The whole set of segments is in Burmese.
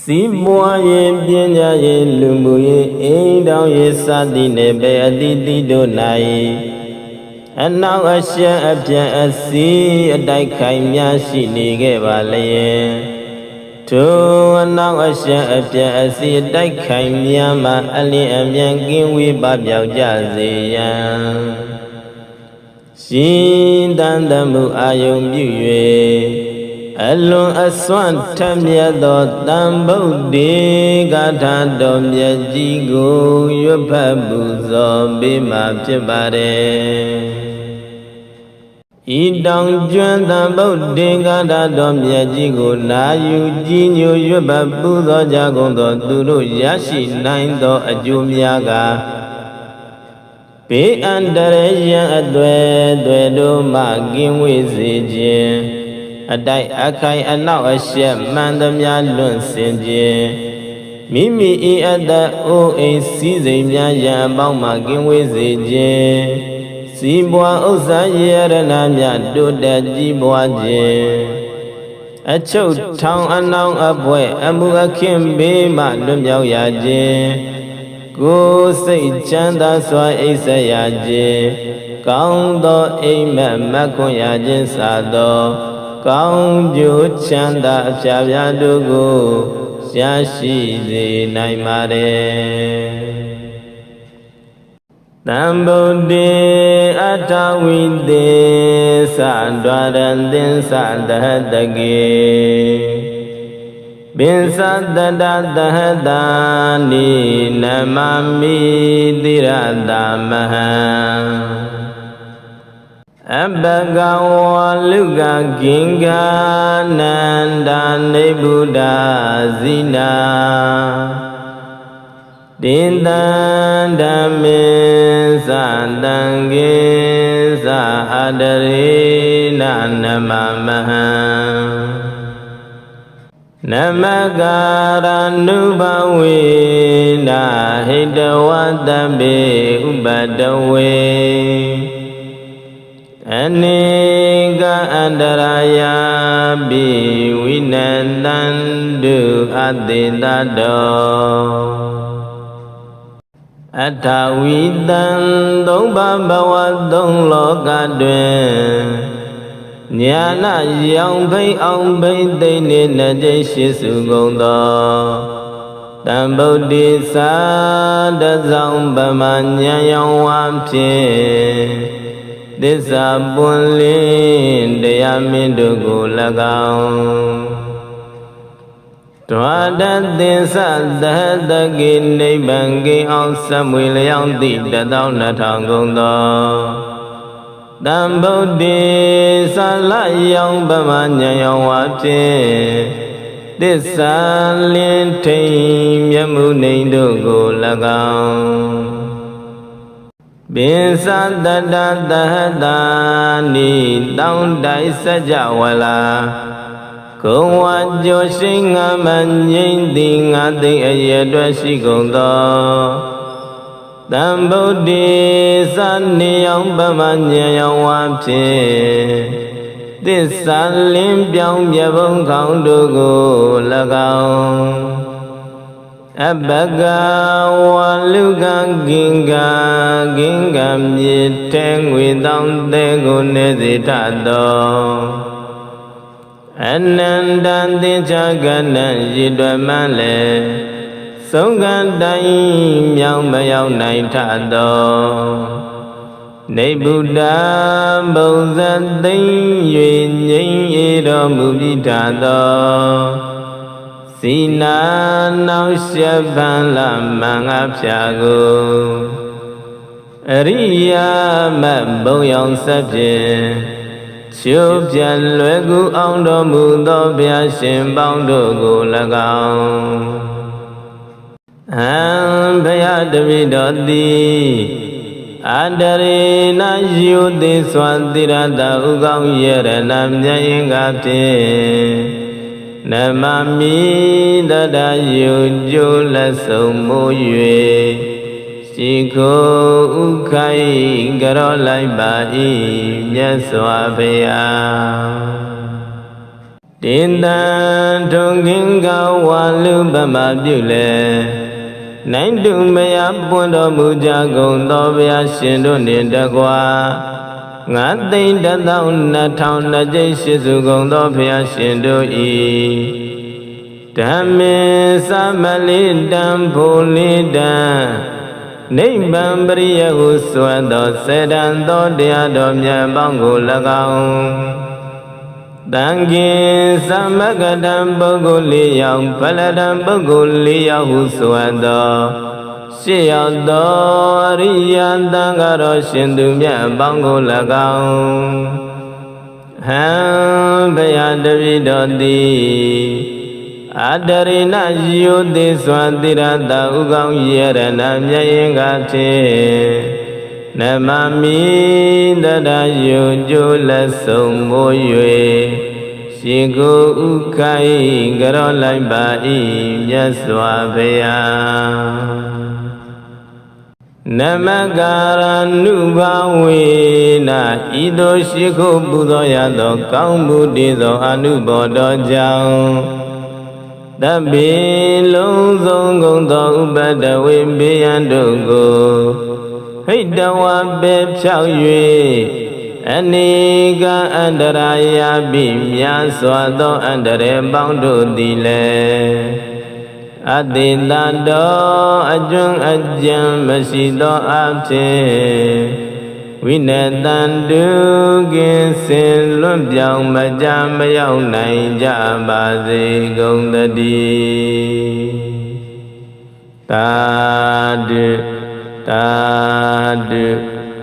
စီးပွားရေးပညာရေးလူမှုရေးအိမ်တောင်ရေးစသည်နဲ့ပဲအတိအတိတို့၌အနောက်အရှက်အပြန်အစီအတိုက်ခိုင်များရှိနေခဲ့ပါလျင်ထိုအနောက်အရှက်အပြန်အစီအတိုက်ခိုင်များမှာအလင်းအမြန်ကင်းဝေးပပျောက်ကြစေရန်ရှင်တန်တမှုအာယုံပြု၍အလွန်အစွမ်းထက်မြတ်သောတန်ဗုဒ္ဓေဂါထာတော်မြတ်ကြီးကိုရွတ်ဖတ်ပူဇော်ပေးမှာဖြစ်ပါတယ်ဤတောင်ကျွမ်းတန်ဗုဒ္ဓေဂါထာတော်မြတ်ကြီးကိုနာယူကြီးညိုရွတ်ဖတ်ပူဇော်ကြကုန်သောသူတို့ရရှိနိုင်သောအကျိုးများကဘေးအန္တရာယ်ရန်အသွယ်တို့မှကင်းဝေးစေခြင်းအတိုက်အခိုင်အနောက်အရှက်မှန်သမျှလွန့်စင်ခြင်းမိမိဤအတ္တအိုအိမ်စည်းစိမ်များရန်အပေါင်းမှကင်းဝေးစေခြင်းစီးပွားဥစ္စာယရဏများတိုးတက်ကြီးပွားခြင်းအချုပ်ထောင်အနောင်အပွဲအမှုအခင်းဘေးမှလွတ်မြောက်ရခြင်းကိုယ်စိတ်ချမ်းသာစွာအိပ်စက်ရခြင်းကောင်းသောအိမ်မက်မက်ခွင့်ရခြင်းစသောကောင်းကျိုးချမ်းသာအပြာပြာတို့ကိုရရှိစေနိုင်ပါတယ်တံဗုဒ္ဓေအထဝိသေသဒွါရသင်္သတဟတကေပင်စတတသဟတာနိနမမိတိရတမဟံအဘဂဝလုကဂင်္ဂနန္ဒာနေဗုဒ္ဓဇိနာတင်တံဓမ္မေသတံကေသအတရေနနမမဟံနမကာရနုဘဝေနာဟိတဝတံပေဥပတဝေအနေကအန္တရာယပိဝိနတံတုအတေတတောအထဝိတံသုံးပါးဘဝသုံးလောကတွင်ညာနာရောင်ဖိတ်အောင်ဖိတ်သိမ့်နေနှကြိရှိစုကုန်သောတံဗုဒ္ဓေသာတဆောင်ဗမညာယောင်ဝါဖြင့်သစ္စာပွင့်လင်းတရားမင်းတို့ကို၎င်းဒွါဒသင်္သသဟတကေနိဗ္ဗာန်ကိအောင်စမွေလျောင်းသည့်12000ကုန်သောတံဗုဒ္ဓေသလယောင်ဗမညာယောင်ဝါဖြင့်သစ္စာလင်းထိန်မြတ်မှုနေတို့ကို၎င်းပင်စတတသဟတာနိတောင်းတိုက်စကြဝဠာကုံဝါကျော်ရှိငါမငြိမ့်သည်ငါသိအရအတွက်ရှိကုန်သောတံဗုဒ္ဓေသနေယောင်ဗမညာယောင်ဝါဖြင့်သစ္စာလင်းပြောင်းပြဘုံခေါင်းတို့ကို၎င်းအဘဂဝလုကဂင်္ဂမြေထဲငွေတောင်းတဲ့ကိုနေစေတတ်သောအနန္တသင်္ချာကနံရည်တွယ်မှန်းလေသုံးကန်တိုင်းမြောင်မရောက်နိုင်ထသောနေဗုဒ္ဓဘုံဇသိမ့်၍ငြိမ်းအေတော်မူပြီးထသောစီနာနောက်ရှက်ပန်လမင်္ဂဖြာကိုအရိယာမဘုံရောင်ဆက်ဖြင့်ချိုးပြလွယ်ကူအောင်တော်မူသောဘုရားရှင်ပေါင်းတို့ကို၎င်းအံဘုရားတပည့်တော်သည်အတရေနယုတိစွာတိရတဥကောင်းယရဏမြတ်ရင်ကဖြင့်နမမိတတယုကျိုးလက်ဆုံးမိုး၍ရှိခိုးဥခိုင်ကြောလိုက်ပါ၏မြတ်စွာဘုရားတ Tin tan trung kinh cao hoa lưu bà mà biểu lệ Nánh đụng mê áp buôn đô mù cha gồng đô bia xin đô niên đa qua Ngã tinh đa tạo nà thao nà dây sư su gồng đô bia xin đô y Đàm mê sa ma lý đàm phù lý đàm Nây bàn bari ya hu suwa đô se đàn đô đia đô mya bang gu la gaung Đăng kì sa ma ka đàm bô gu li yao Pala đàm bô gu li yao hu suwa đô Si yao đô ri ya đăng ka đô xin đu mya bang gu la gaung Hang baya dhavi đô đi Adarina yudhi swantirata ugam yerana myayengate Namami dada yuju lasung moyue Shiku ukai garo lai bai myaswa baya Namagara nubawe na ido shiku buddha yado kaung buddhi do anubodo jang Đa bì lông dông gông tỏ ubada we bì an đô gô Hãy đa hoa bếp chào yuê Anika andaraya bì mya xoa tỏ andare bang đô tì lệ Adita đô ajung ajang masi tỏ áp chê Vinatan đu kinh xin luân dòng mà cha mà dâu này cha bà gì công ta đi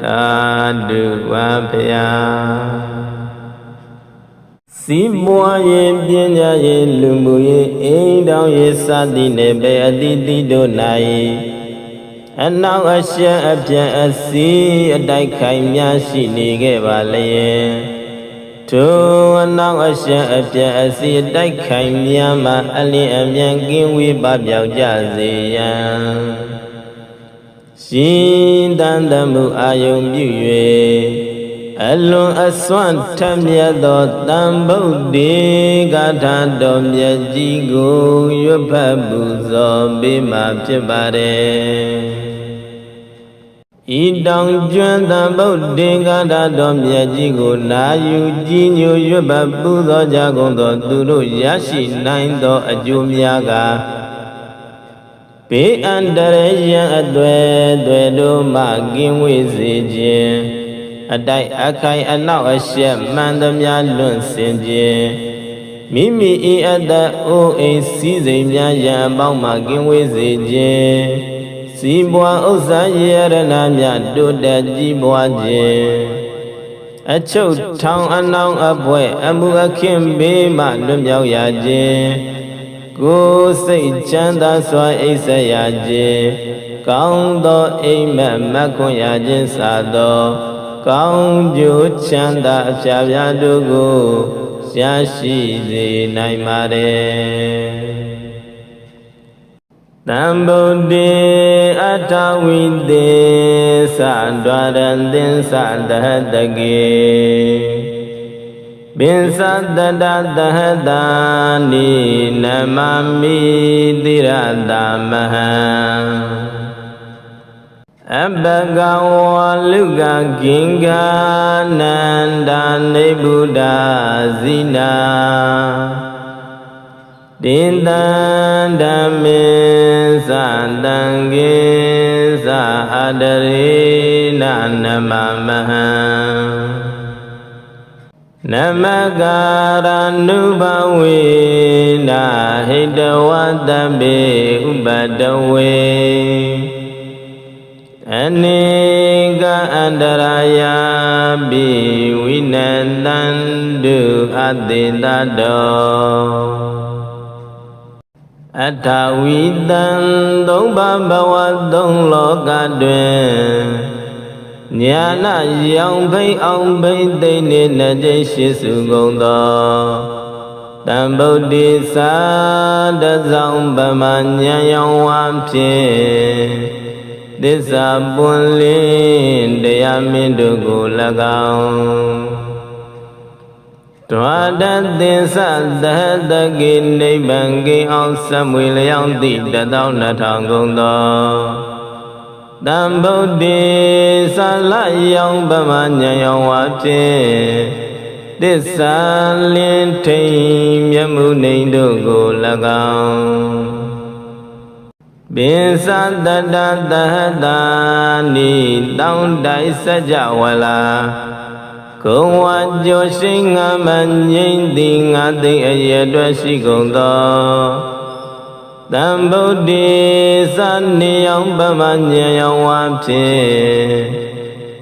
Ta được qua phya Sĩ bùa ye biên gia ye lùm bù ye Ê đau ye sa ti nè bè a ti ti đô này Anao asya apya asi adai khai mya shi ni ke ba le Thu anao asya apya asi adai khai mya ma ali amyan kin wi ba pyauk ja se yan Shin tan tam mu ayong pyu yue Alun aswan tham mya tho tam Buddhi Gatha do mya ji ko yut phat pu so pe ma phit pa de Ý đồng chuyên tam Buddhi Gatha do mya ji ko na yu ji nyu yut phat pu so cha gon tho tu đô ya shi nain tho a chu mya ka Pe an tare yan a twe đô ma kin wi se chin Adai akai anao asya man thamya luân sin chin Mimi i atta o ai si zai mya yan pao ma kin wi se chin Si bua usa yerana mya đô đạt ji bua chin A chuk thong anao a pwe amu a khin pe ma luân pyauk ya chin Ko sai chan ta swa ai sa ya chin Kaung tho ai mat mat khun ya chin sa tho Kaung ju chan ta phya phya đô ko ya shi se nai ma de Tam Buddhi Atta Vide Sa Dwaran Tin Sa Dahatake Bin Sa Dahatata Ni Namami Tirata Maha Abhagawa Luka Kinga Nanda Buddha Zina Tin tan dhamme sa tange sa adarena namamaha Namakara nubawe na hidawatabe ubadawe Anika andaraya bi winantandu aditado Atta Vitan Đông Ba Bawa Đông Loka Duen Nhà na yang bay ông bay tây ni na jai shi su gong do Tam Buddhi sa da zong ba ma nhà yang wam phin Disa bun lin deya min du gu la gaung Dwadatin Sadhaki Nibangi Samwi Liang Di Dadao Natang Gongdo Dambodi Salayang Bamanya Yang Wapti Disalin Tim Yamu Nindu Gulagao Bisa Dada Dahadani Daun Dai Sajawala Kuwa Joshinga Manyin Dingati Ayadwa Shigondo Dambodi Sani Yang Bamanya Yang Wapti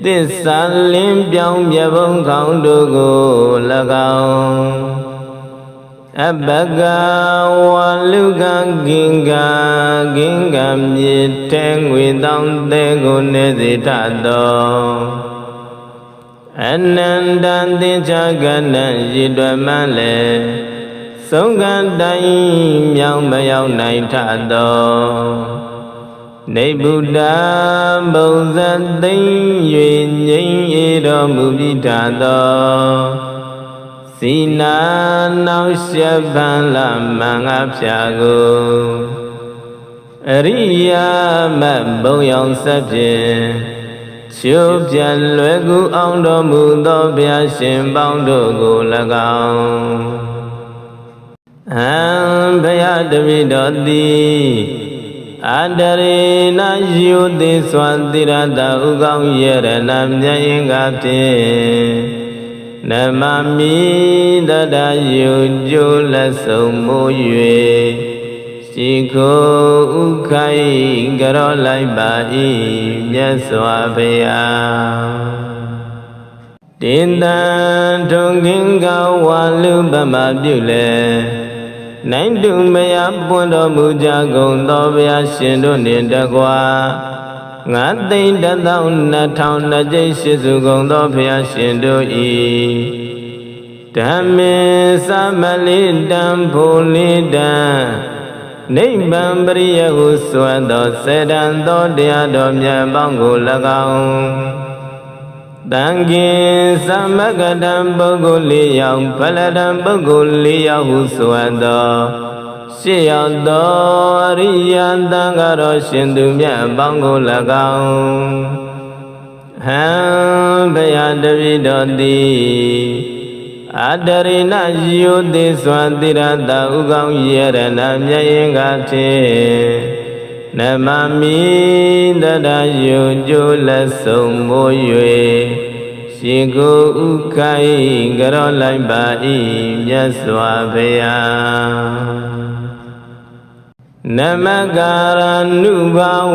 Disalim Biang Biabong Kau Dugu Lagao Abaga Waluga Ginga Ginga Miteng Widang Degu Nezitado Anandanti Jagana Jidwa Male Songandai Myang Mayao Naitado Nei Buddha Bozati Yuen Yin Ido Mubitado Sina Nau Shabala Mangapyago Ariya Maboyang Sabje Chiu Pian Lue Gu Ong Do Mu Do Bia Shin Bang Do Gu Lagao An Bia Devi Do Di Adari Na Yu Di Swantira Da Ugao Yere Nam Nyayin Gapti Namami Dada Yu Ju La Song Mu Yue Shiko Ukai Garo Lai Bai Nyaswa Baya Dindan Tungin Gawalu Bama Bule Naindu Maya Pundo Muja Gondo Baya Shindo Nindagwa Ngatin Dadao Natao Najay Shizu Gondo Baya Shindo I Dhammi Samali Dam Puli Dam Nibbam Bariya Uswado Sedando Diado Myabangu Lagao Dangi Samagadam Boguliyang Paladam Boguliyang Uswado Shiyado Riyandangaro Shindu Myabangu Lagao Ham Bayadavido Di Adarina Yudi Swantira Da Ugao Yere Nam Nyayin Gapti Namami Dada Yu Ju La Song Mu Yue Shigo Ukai Garo Lai Bai Nyaswa Baya Namagara Nuba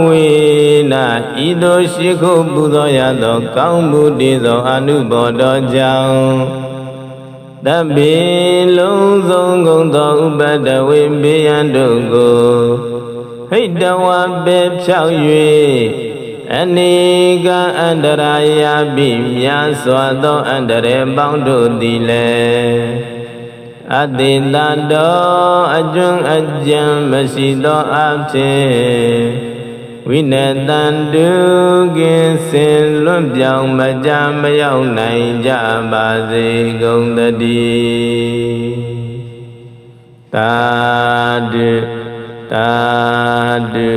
Na Ido Shigo Budo Yado Kau Budi Do Anubodo Jao Tabi Long Zong Gong Do Ubada Wimbiyan Dugu Hidawa Beb Chao Yue Aniga Andaraya Bimya Swado Andare Bang Do Dile Adilado Ajung Ajam Masido Abte Winetan Dugin Sin Luân Biang Majam Mayao Nai Jabazi Gong Dadi Tadu Tadu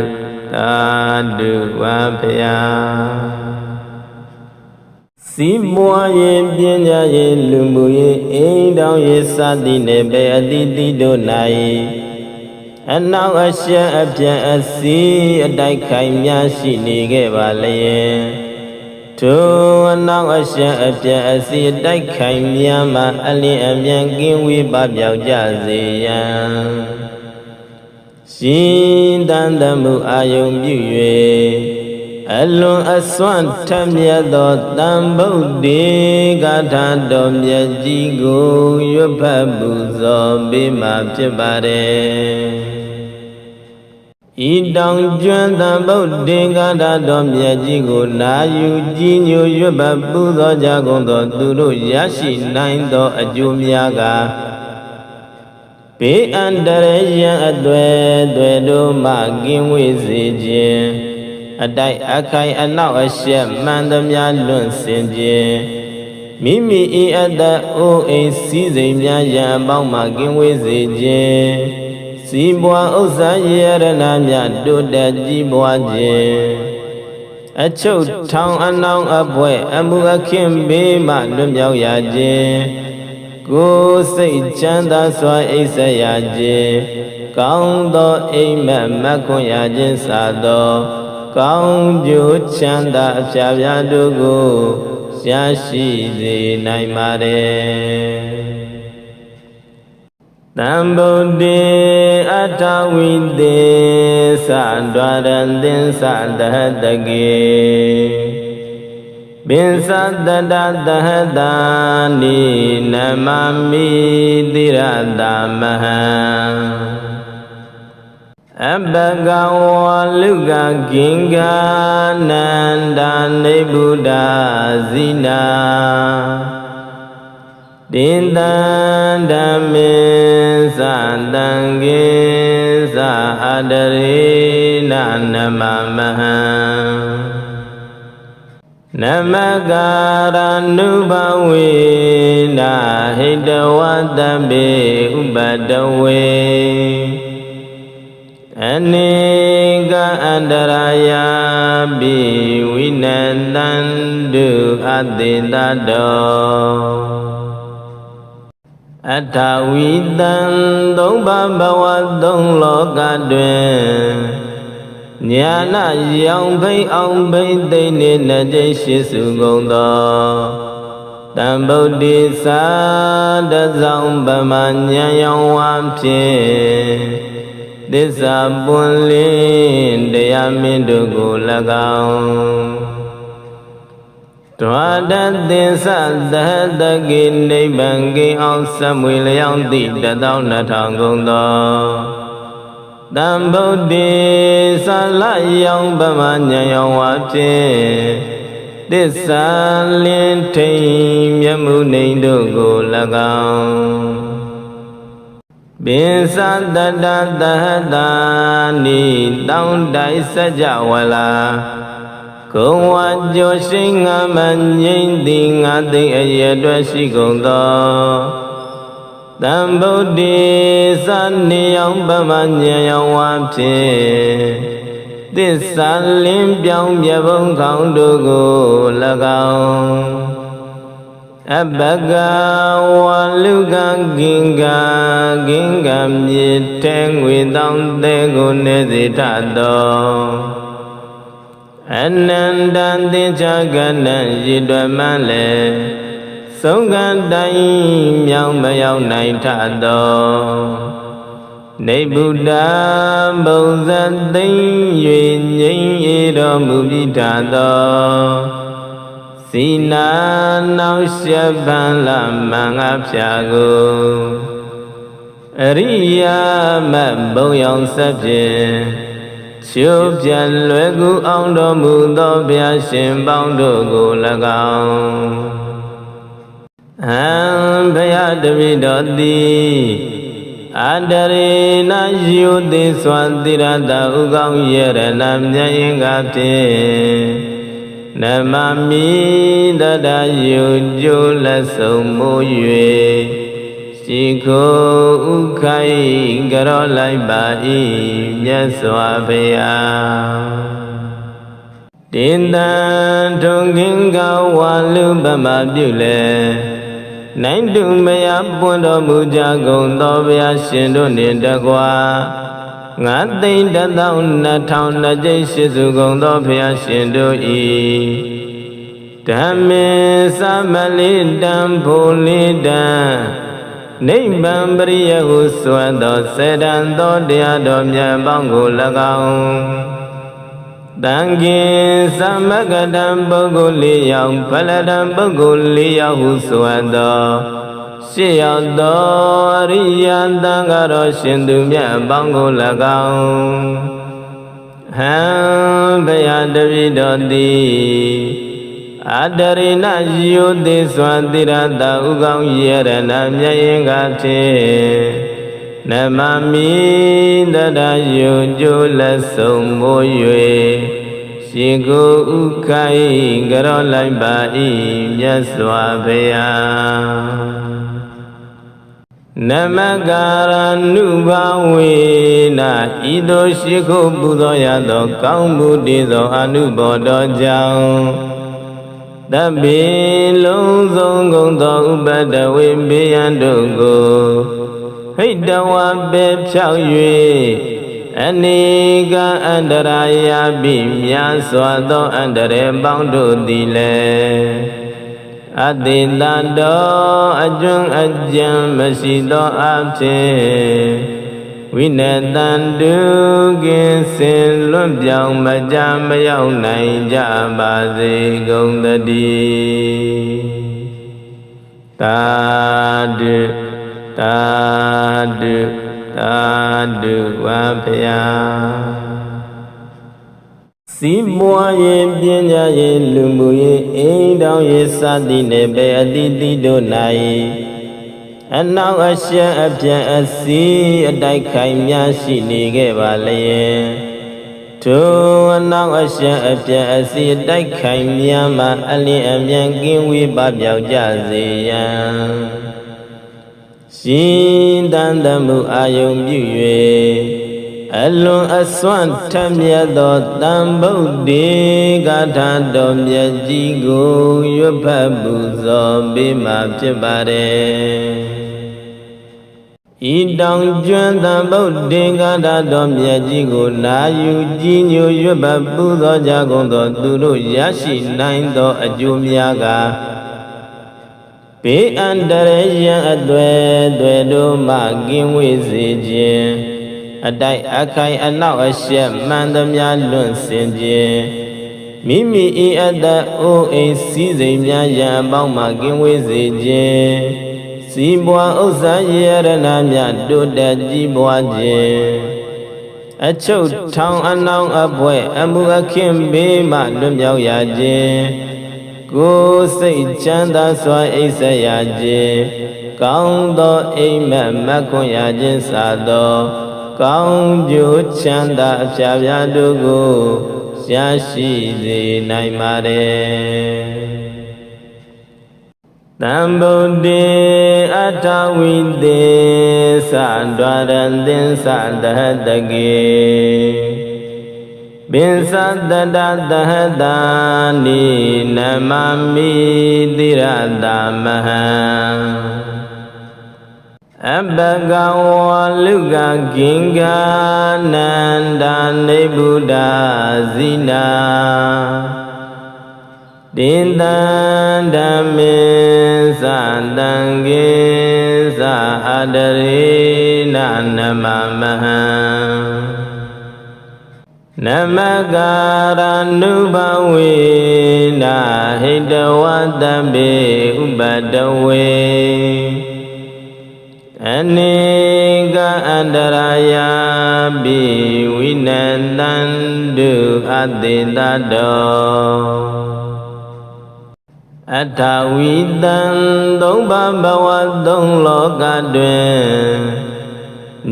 Tadu Wapaya Sibwa Ye Pinya Ye Lumbu Ye Indao Ye Sati Nebe Aditi Do Nai Anao Asya Apya Asi Adai Khai Mya Shi Ni Ke Ba Laye Tu Anao Asya Apya Asi Adai Khai Mya Ma Ali Amyan Kin Wi Ba Pyauk Ja Se Yan Shin Dan Tamu Ayong Pyu Yue Alun Aswan Tham Mya Do Tam Bauddhi Gatha Do Mya Ji Ko Yut Phat Pu So Pe Ma Phit Pa De Idang Juan Tam Bauddhi Gatha Do Mya Ji Ko Na Yu Ji Nyo Yut Phat Pu So Ja Gon Do Tu Do Yashi Nain Do Ajo Mya Ka Pe Andare Yan Atwe Twe Do Ma Kin Wei Se Jin Adai Akai Anao Asya Man Tamya Luân Sin Jin မိမိဤအတ္တအိုးအိမ်စည်းစိမ်များရန်အပေါင်းမှကင်းဝေးစေခြင်းစီးပွားဥစ္စာယရဏများတိုးတက်ကြီးပွားခြင်းအချုပ်ထောင်အနှောင်းအပွဲအမှုအခင်းဘေးမှလွတ်မြောက်ရခြင်းကိုယ်စိတ်ချမ်းသာစွာအိပ်စက်ရခြင်းကောင်းသောအိမ်မက်မက်ခွန်ရခြင်းစသောကောင်းကျိုးချမ်းသာအဖျားဖျားတို့ကိုရရှိစေနိုင်ပါれတံဗုဒ္ဓေအထဝိသေသဒွါရံသင်္သတဟတကေပင်စတတသဟတာနိနမမိတိရတမဟံအဘဂဝလုကဂင်္ဂနန္ဒာနိဗ္ဗုဒ္ဓဇိနာတင်တံဓမ္မေသတံကေသအတရေနနမမဟံနမကာရနုဘဝေနာဟိတဝတ္တပေဥပတဝေအနေကအန္တရာယပိဝိနတံတုအတေတတောအထဝိတံသုံးပါးဘဝသုံးလောကတွင်ညာနာရောင်ဖိအောင်ဖိသိနေနှကြိရှိစုကုန်သောတံဗုဒ္ဓိသာတဆောင်ဗမညာယောင်ဝါဖြင့်သစ္စာပွင့်လင်းတရားမင်းတို့ကို၎င်းဒွါဒသင်္သသဟတကိနိဗ္ဗာန်ကိအောင်စမွေလျောင်းသည့်12000ကုန်သောတံဗုဒ္ဓေသာလယောင်ဗမညာယောင်ဝါဖြင့်သစ္စာလင်းထိန်မြတ်မှုနေတို့ကို၎င်းပင်စတတသဟတာနိတောင်းတိုက်စကြဝဠာကုံဝါကျော်ရှိငါမငိမ့်သည်ငါသိအရအတွက်ရှိကုန်သောတံဗုဒ္ဓေသနေယောင်ဗမညာယောင်ဝါဖြင့်သစ္စာလင်းပြောင်းပြဘုံခေါင်းတို့ကို၎င်းအဘဂဝလုကဂင်္ဂမြေထဲငွေတောင်းတဲ့ကိုနေစေထသောအနန္တံသင်္ချာကနံရည်တွယ်မှန်းလေဆုံးကတိုင်းမြောင်မရောက်နိုင်ထသောနိဗ္ဗုဒ္ဓဘုံဇတ်သိမ့်၍ငြိမ်းအေတော်မူပြီးထသောစီနာနောက်ရှက်ပန်လာမင်္ဂဖျာကိုအရိယာမဘုံရောင်ဆက်ဖြင့်ချိုးပြန်လွယ်ကူအောင်တော်မူသောဘုရားရှင်ပေါင်းတို့ကို၎င်းဟံဘုရားတပည့်တော်သည်အတရေနယုတိစွာတိရတဥကောင်းယရဏမြတ်ရင်ကဖြင့်နမမိတတယုကျိုးလက်ဆုံးမိုး၍ရှိခိုးဥခိုင်ကြောလိုက်ပါ၏မြတ်စွာဘုရားတင်တံထုံငင်္ဂဝါလူပမပြုလေနိုင်တုမယပွင့်တော်မူကြကုန်သောဘုရားရှင်တို့နှင့်တကွာ9,120,000ကြိတ်ရှိစုကုန်သောဘုရားရှင်တို့၏ဓမ္မေသမလေးတံဖို့လေးတံနိဗ္ဗာန်ပရိယဟုဆိုသောစေတံသောတရားတော်မြတ်ပေါင်းကို၎င်းတံကိသမဂတံပုဂ္ဂိုလ်၄ယောက်ဖလတံပုဂ္ဂိုလ်၄ယောက်ဟုဆိုသောရှေ့ရောက်သောအရိယသံဃာတော်ရှင်သူမြတ်ပေါင်းကို၎င်းဟံဘုရားတပည့်တော်သည်အတရိဏယုတိစွာတိရတဥကောင်းယရဏမြတ်ရင်ကဖြင့်နမမိတတယုကျိုးလက်ဆုံးမိုး၍ ရှိကိုဥခိုင်ကြောလိုက်ပါ၏မြတ်စွာဘုရားနမကာရနုဘာဝေနဤသို့ရှိခိုးပူဇော်ရသောကောင်းမှုတည်သောအနုဘောတော်ကြောင့်တပိလုံးစုံကုန်သောဥပဒဝေဘေယံတို့ကိုဟိတဝပေဖြောက်၍အနေကအန္တရာယပိများစွာသောအန္တရာယ်ပေါင်းတို့သည်လည်းအတိတတော်အကျွမ်းအကြံမရှိသောအဖြစ်ဝိနတံတုကင်းစင်လွတ်ပြောင်းမကြမရောက်နိုင်ကြပါစေကုန်သတည်းသာဓုသာဓုသာဓုဝါဖျာစီးပွားရေးပညာရေးလူမှုရေးအိမ်တောင်ရေးစသည်နှင့်ပဲအတိတိတို့၌အနောက်အရှေ့အပြန်အစီအတိုက်ခိုင်များရှိနေခဲ့ပါလျင်ထိုအနောက်အရှေ့အပြန်အစီအတိုက်ခိုင်များမှာအလင်းအမြန်ကင်းဝေးပပျောက်ကြစေရန်ရှင်တန်တမှုအာယုံပြု၍အလွန်အစွမ်းထက်မြတ်သောတန်ဗုဒ္ဓေဂါထာတော်မြတ်ကြီးကိုရွတ်ဖတ်ပူဇော်ပေးမှာဖြစ်ပါတယ်ဤတောင်ကျွမ်းတန်ဗုဒ္ဓေဂါထာတော်မြတ်ကြီးကိုနာယူကြည်ညိုရွတ်ဖတ်ပူဇော်ကြကုန်သောသူတို့ရရှိနိုင်သောအကျိုးများကဘေးအန္တရာယ်ရန်အသွယ်တို့မှကင်းဝေးစေခြင်းအတိုက်အခိုင်အနောက်အရှက်မှန်သမျှလွန့်စင်ခြင်းမိမိဤအတ္တအိုးအိမ်စည်းစိမ်များရန်အပေါင်းမှကင်းဝေးစေခြင်းစီးပွားဥစ္စာယရဏများတိုးတက်ကြီးပွားခြင်းအချုပ်ထောင်အနောင်အပွဲအမှုအခင်းဘေးမှလွတ်မြောက်ရခြင်းကိုယ်စိတ်ချမ်းသာစွာအိပ်စက်ရခြင်းကောင်းသောအိမ်မက်မက်ခွင့်ရခြင်းစသောကောင်းကျိုးချမ်းသာအဖျားဖျားတို့ကိုရရှိစေနိုင်ပါတယ်တံဗုဒ္ဓေအထဝိသေသဒွါရသင်္သတဟတကေပင်စတတသဟတာနိနမမိတိရတမဟံအဘဂဝလုကဂင်္ဂနန္ဒာနေဗုဒ္ဓဇိနာတင်တံဓမ္မေသတံကေသအတရေနနမမဟံနမကာရနုဘဝေနဟိတဝတံပေဥပတဝေအနေကအန္တရာယပိဝိနတံတုအတိတတောအထဝိတံသုံးပါးဘဝသုံးလောကတွင်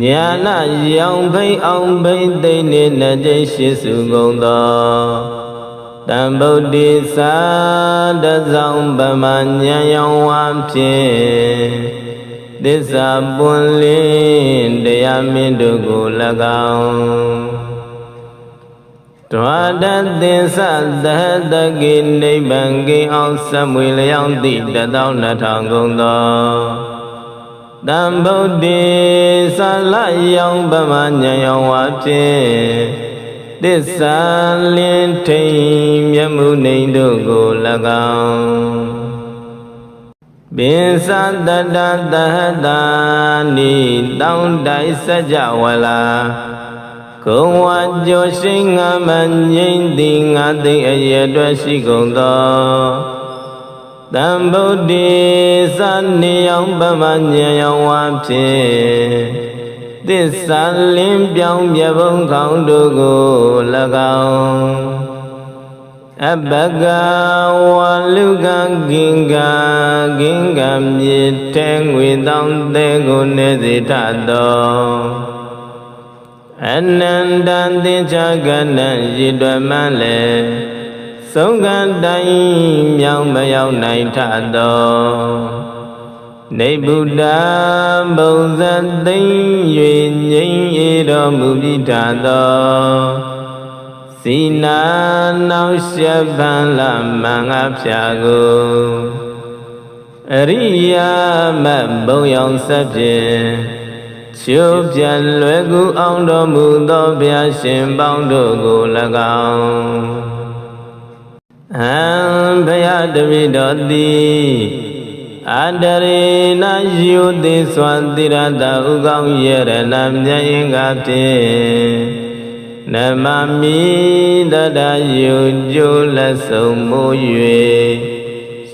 ညာနာရောင်ဖိတ်အောင်ဖိတ်သိမ့်နေနှစ်ကြိမ်ရှိစုကုန်သောတံဗုဒ္ဓေသာတဆောင်ဗမာဉာဏ်ရောင်ဝါဖြင့်သစ္စာပွင့်လင်းတရားမင်းတို့ကို၎င်းဒွါဒသင်္သသဟတကိနိဗ္ဗာန်ကိအောင်စမွေလျောင်းသည့်12000ကုန်သောတံဗုဒ္ဓေသလယောင်ဗမာဉာဏ်ရောင်ဝါဖြင့်သစ္စာလင်းထိန်မြတ်မှုနေတို့ကို၎င်းပင်စတတသဟတာနိတောင်းတိုက်စကြဝဠာကုံဝါကျော်ရှိငါမငြိမ့်သည်ငါသိအရအတွက်ရှိကုန်သောတံဗုဒ္ဓေသနေယောင်ဗမာဉာဏ်ရောင်ဝါဖြင့်သစ္စာလင်းပြောင်းမြဘုံခေါင်းတို့ကို၎င်းအဘဂဝလုကဂင်္ဂမြေထဲငွေတောင်းတဲ့ကိုနေစေတတ်သော ananda tinchagana yidwamale Songan dai myao mayao nai thado Nei Buddha Bozan tinh yue nhinh y đo mù đi thado Sina nao xia ban la mang áp xa gu Riya ma bông yong sắp dì Chiu pian lue gu ong đo mù đo bia xin bong đo gu la gong An baya dhavi đo di Adare na yu di swan tirada u gong yere nam nyayin gap ti Namami dada yu ju la sông mô yue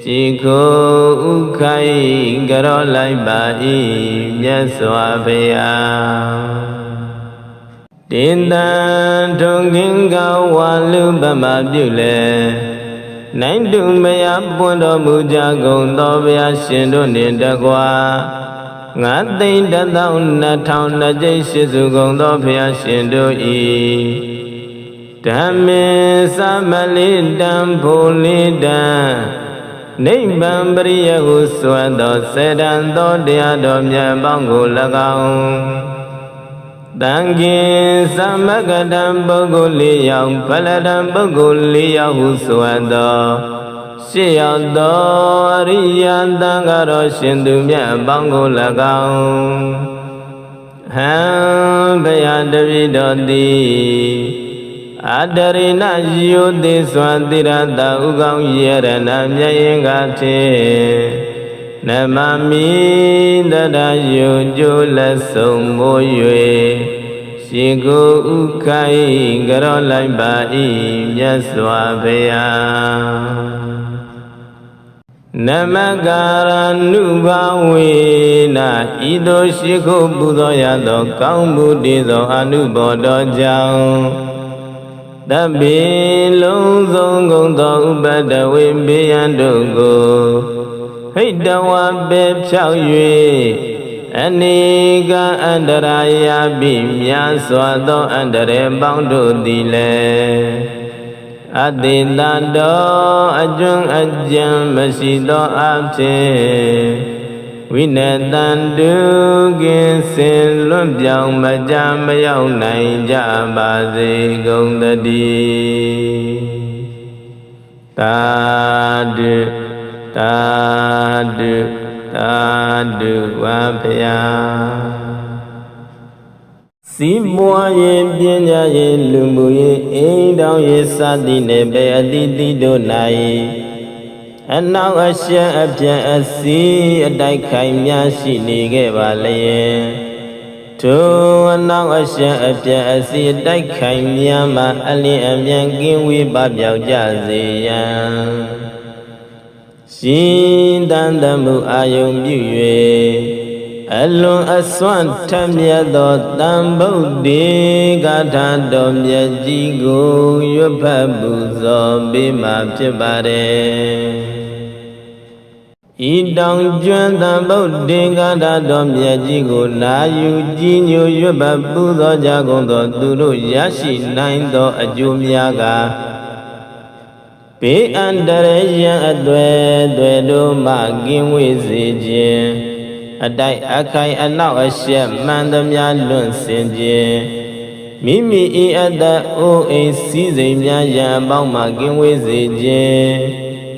Chỉ khô u khai garo lai ba y Nhật xoa baya Tiên đàn thông kinh cao hoa lưu ba ma biểu lệ Nánh đừng mê áp buôn đo mù cha gồng đo bia xin đô niên đa qua Ngã tinh đa tạo nà thao nà dây sư su gồng đo bia xin đô y Đàm mê sa ma li đàm phô li đàm Nây bàn bari ya hu suwa đo se đàn đo đia đo mya bang gu la gong Đăng kì sa ma ka đàm bô gu li yao Pala đàm bô gu li yao hu suwa đo Xì yao đo ri ya đăng ka đo xin tu mya bang gu la gong Hang baya dhavi đo di Adare na yu di swan tirada u gong yere nam nyayin gap ti Namami dada yu ju la sông mô yue Shi gu u khai garo lai ba y Nhật xoa baya Namagara nu ba we na Ido shi khu bu do ya do Kaung bu di do anu bo do jao Đa bì lông dông gông tỏ u bát đa we bì an đô gô Hãy đa hoa bếp chào yue Ani ka andaraya bì mya xoa do andare bang đô đi lệ Ati ta do ajung ajang masi do áp chê Vì nè tàn đu kiến xin luân biang mà cha mà yao này cha bà dì gông ta đi Ta đu ta đu ta đu wa phaya Si bua ye biên gia ye lương bù ye ê đau ye sa ti nè bè a ti ti đô nai Anao asya apya asi Adai khai mya shi ni ke ba le Thu anao asya apya asi Adai khai mya ma ali amyan kin vi ba piao ja se yan Shin tan tam mu ayong pyu yue Alun aswan tham mya do tam Buddhi Gatha do mya ji ko Yut phat bu so be ma phit ba de Ý đồng chuyên tam Buddhi Gatha do mya ji ko Na yu ji nyu yut phat bu so ja gong do Tu do ya shi nai do a chu mya ka Be an dare yan a twe do ma kin we se chin Adai akai anao asya man tamya luân sin chin Mimi i atta o ai si zai mya yan bang ma kin we se chin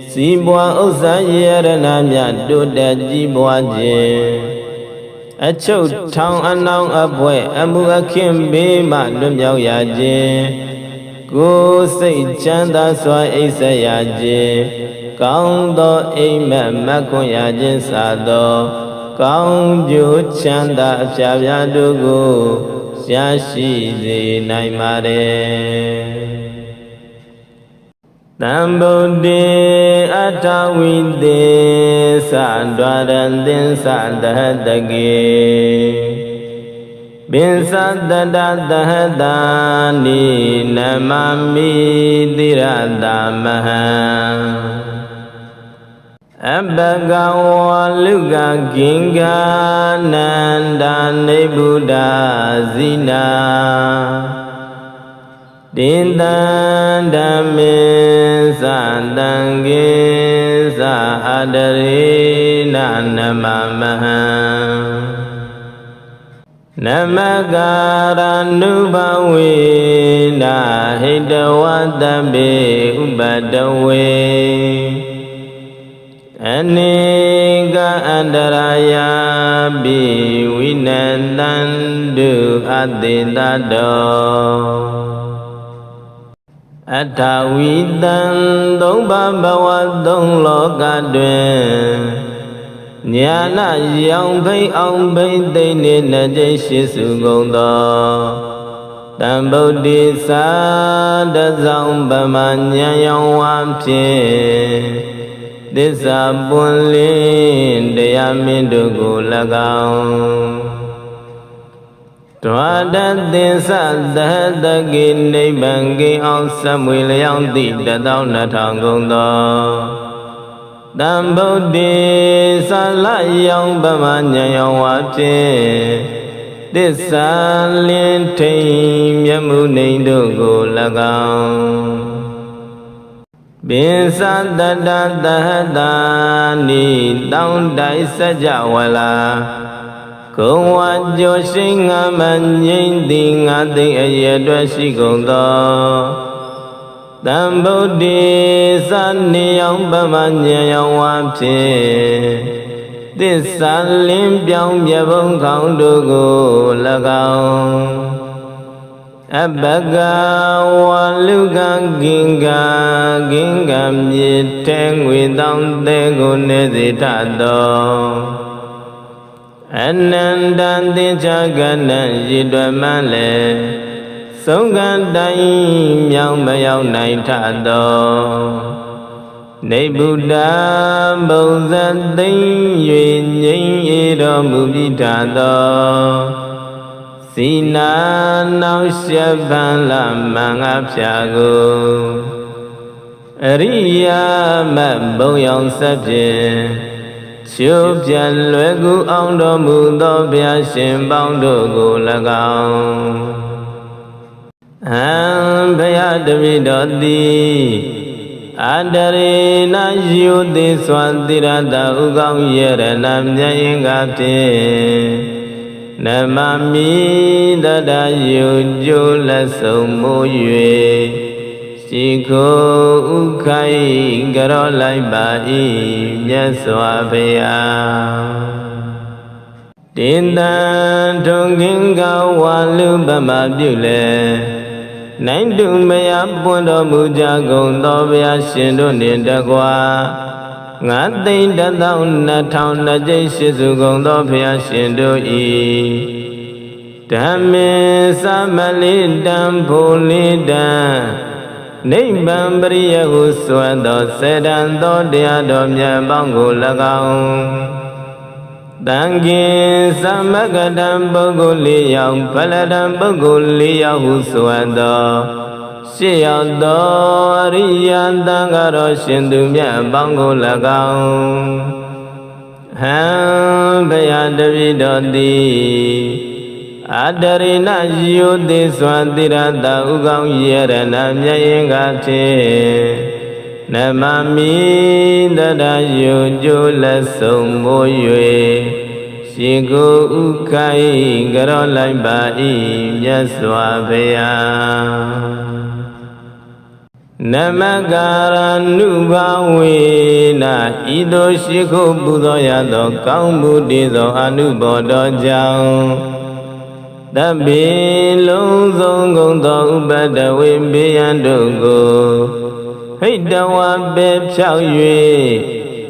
Si bua usa yerana mya do da ji bua chin A chou thong anao a pwe amu a khin be ma luân miao ya chin Cô say chan ta xoa ai sa ya chin Kaung do ai ma ma kun ya chin sa do Kaung ju chan ta phya phya do ko Xia shi se nai ma de Tam Buddhi Atta vi te Sa dwaran tin sa dahata ke Bin sa dahata ni Namami tirata maha Abhagawa luga ginga nanda nibuddha zina Dindan sandangi sa adarina namamaha Namagara nubawina hidawadabe ubadawe Anika andaraya biwinandandu adidado Atawidan dong babawa dong lokadwen Nyana yang bay ông bay tây nên là dây sĩ sự gồm đó Tam bầu đi xa đã dòng bà mà nhà yang hoam chê Để xa buôn lên để amin được gù là gạo Tòa đất tiên xa đã đã ghi nây bằng ghi ông xa mùi là yang tị đã đau nà thằng gồm đó Tam bầu đi xa lại yang bà mà nhà yang hoam chê Để xa liên thêm nhớ mù nây được gù là gạo Bin sa da da da da ni dong dai sa ja wala Ko wa jo sing a man yin ti nga ti a ye twa shi gon do Tam bồ đề sa ni yang ba ma nya yang wa phit Tít sa lin pyong pya bông khong du ko la kaung Abhagawa luga ginga ginga mi ten we down de go ne di ta do Anandan di chagana yi dwa ma le Song gan dai myang ma yaw nai ta do Nei Buddha bầu dân tinh yue nhinh y do mu bi ta do Sina nao xia ban la mang áp xa gô Riya mẹ bông yong sắp chê Chiếuပြန်lue gu ông đô mù đô bia xin bóng đô gu là gạo Hãng bia đô mi đô đi Adari na yu di soan tira da u gong ye re nam nha yin gap te Namami dada yu ju la sông mô yue Chỉ khô u khai garo lai ba y nhá xoa bê a Tiên tan trông kinh cao hoa lưu bà ma biểu lệ Nánh đừng mê áp buôn đô mù cha gồng đô bê a xin đô niên đa qua Ngã tinh đã tạo nà thao nà dây sĩ dù gồng đô bê a xin đô y Dhamme samali dham phuli dham Nibbam bariya hu swa do sedan do deya do mya bang gu la kaung Tangkin samagadam bagu li yaw paladam bagu li yaw hu swa do Si yaw do ariyan tangaro shindu mya bang gu la kaung Ham baya davi do di Adarina yu di swantira da u gong ye ra na mya yin gap te Namami dada yu ju la sông mô yue Shi ko u khai garo lai ba y mya xoa bê a Namagara nubawe na ido shi ko bu do ya do kaung bu di do anu bo do jang Đáp bì lâu dông gông tỏ bát đà wê bê an đô gô Hít đà hoa bếp chào yuê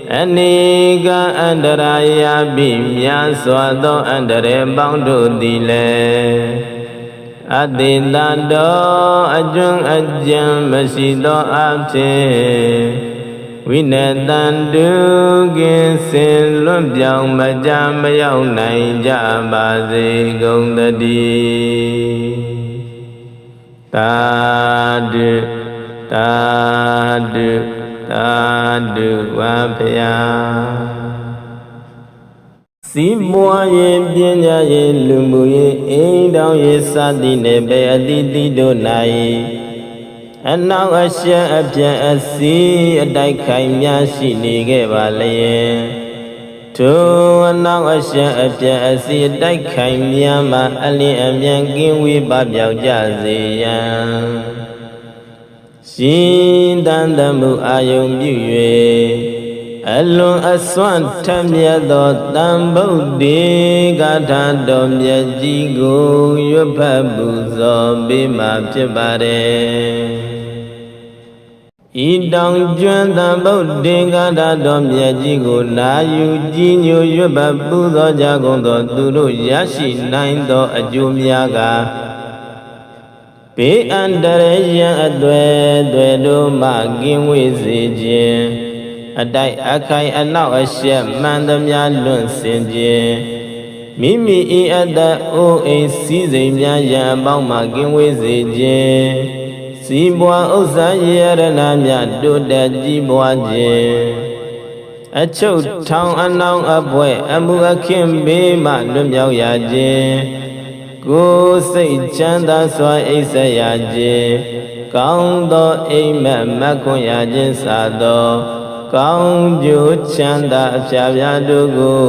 Ani ga andaraya bì mya xoa do andare bang đô đi lê Ati ta đô ajung ajang masi do áp chê Vinatan du kiến xin luânပြောင်းမကြမရောက်နိုင်ကြပါစေကုန်သတည်းသာဓုသာဓု သာဓုဝါဖယာစီးပွားရေးပညာရေးလူမှုရေးအိမ်တောင်ရေးစသည်နဲ့ပဲအတိတိတို့၌အနောက်အရှက်အပြန်အစီအတိုက်ခိုင်များရှိနေခဲ့ပါလျင်ထိုအနောက်အရှက်အပြန်အစီအတိုက်ခိုင်များမှာအလင်းအမြန်ကင်းဝေးပပျောက်ကြစေရန်ရှင်တန်တမှုအာယုံပြု၍အလွန်အစွမ်းထက်မြတ်သောတန်ဗုဒ္ဓေဂါထာတော်မြတ်ကြီးကိုရွတ်ဖတ်ပူဇော်ပေးမှာဖြစ်ပါတယ်ဤတောင်ကျွမ်းတန်ဗုဒ္ဓေဂါထာတော်မြတ်ကြီးကိုနာယူကြည်ညိုရွတ်ဖတ်ပူဇော်ကြကုန်သောသူတို့ရရှိနိုင်သောအကျိုးများကဘေးအန္တရာယ်ရန်အသွယ်တို့မှကင်းဝေးစေခြင်းအတိုက်အခိုင်အနောက်အရှက်မှန်သမျှလွန့်စင်ခြင်းမိမိဤအတ္တအိုးအိမ်စည်းစိမ်များရန်အပေါင်းမှကင်းဝေးစေခြင်းစီးပွားဥစ္စာရတနာများတိုးတက်ကြီးပွားခြင်းအချုပ်ထောင်အနှောင်အပွဲအမှုအခင်းဘေးမှလွတ်မြောက်ရခြင်းကိုယ်စိတ်ချမ်းသာစွာအိပ်စက်ရခြင်းကောင်းသောအိမ်မက်မက်ခွန်ရခြင်းစသောကောင်းကျိုးချမ်းသာအပြာပြာတို့ကို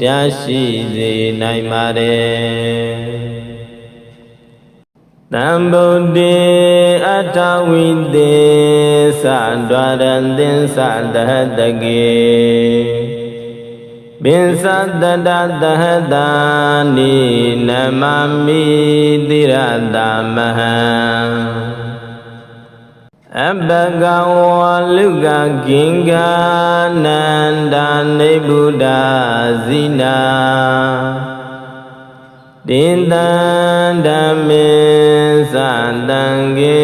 ရရှိစေနိုင်ပါတယ်တံဗုဒ္ဓေအထဝိသေသဒွါရံသင်္သတဟတကေပင်စတတသဟတာနိနမမိတိရတမဟံအဘဂဝလုကဂင်္ဂနန္ဒာနိဗ္ဗုဒ္ဓဇိနာတင်တံဓမ္မေသတံကေ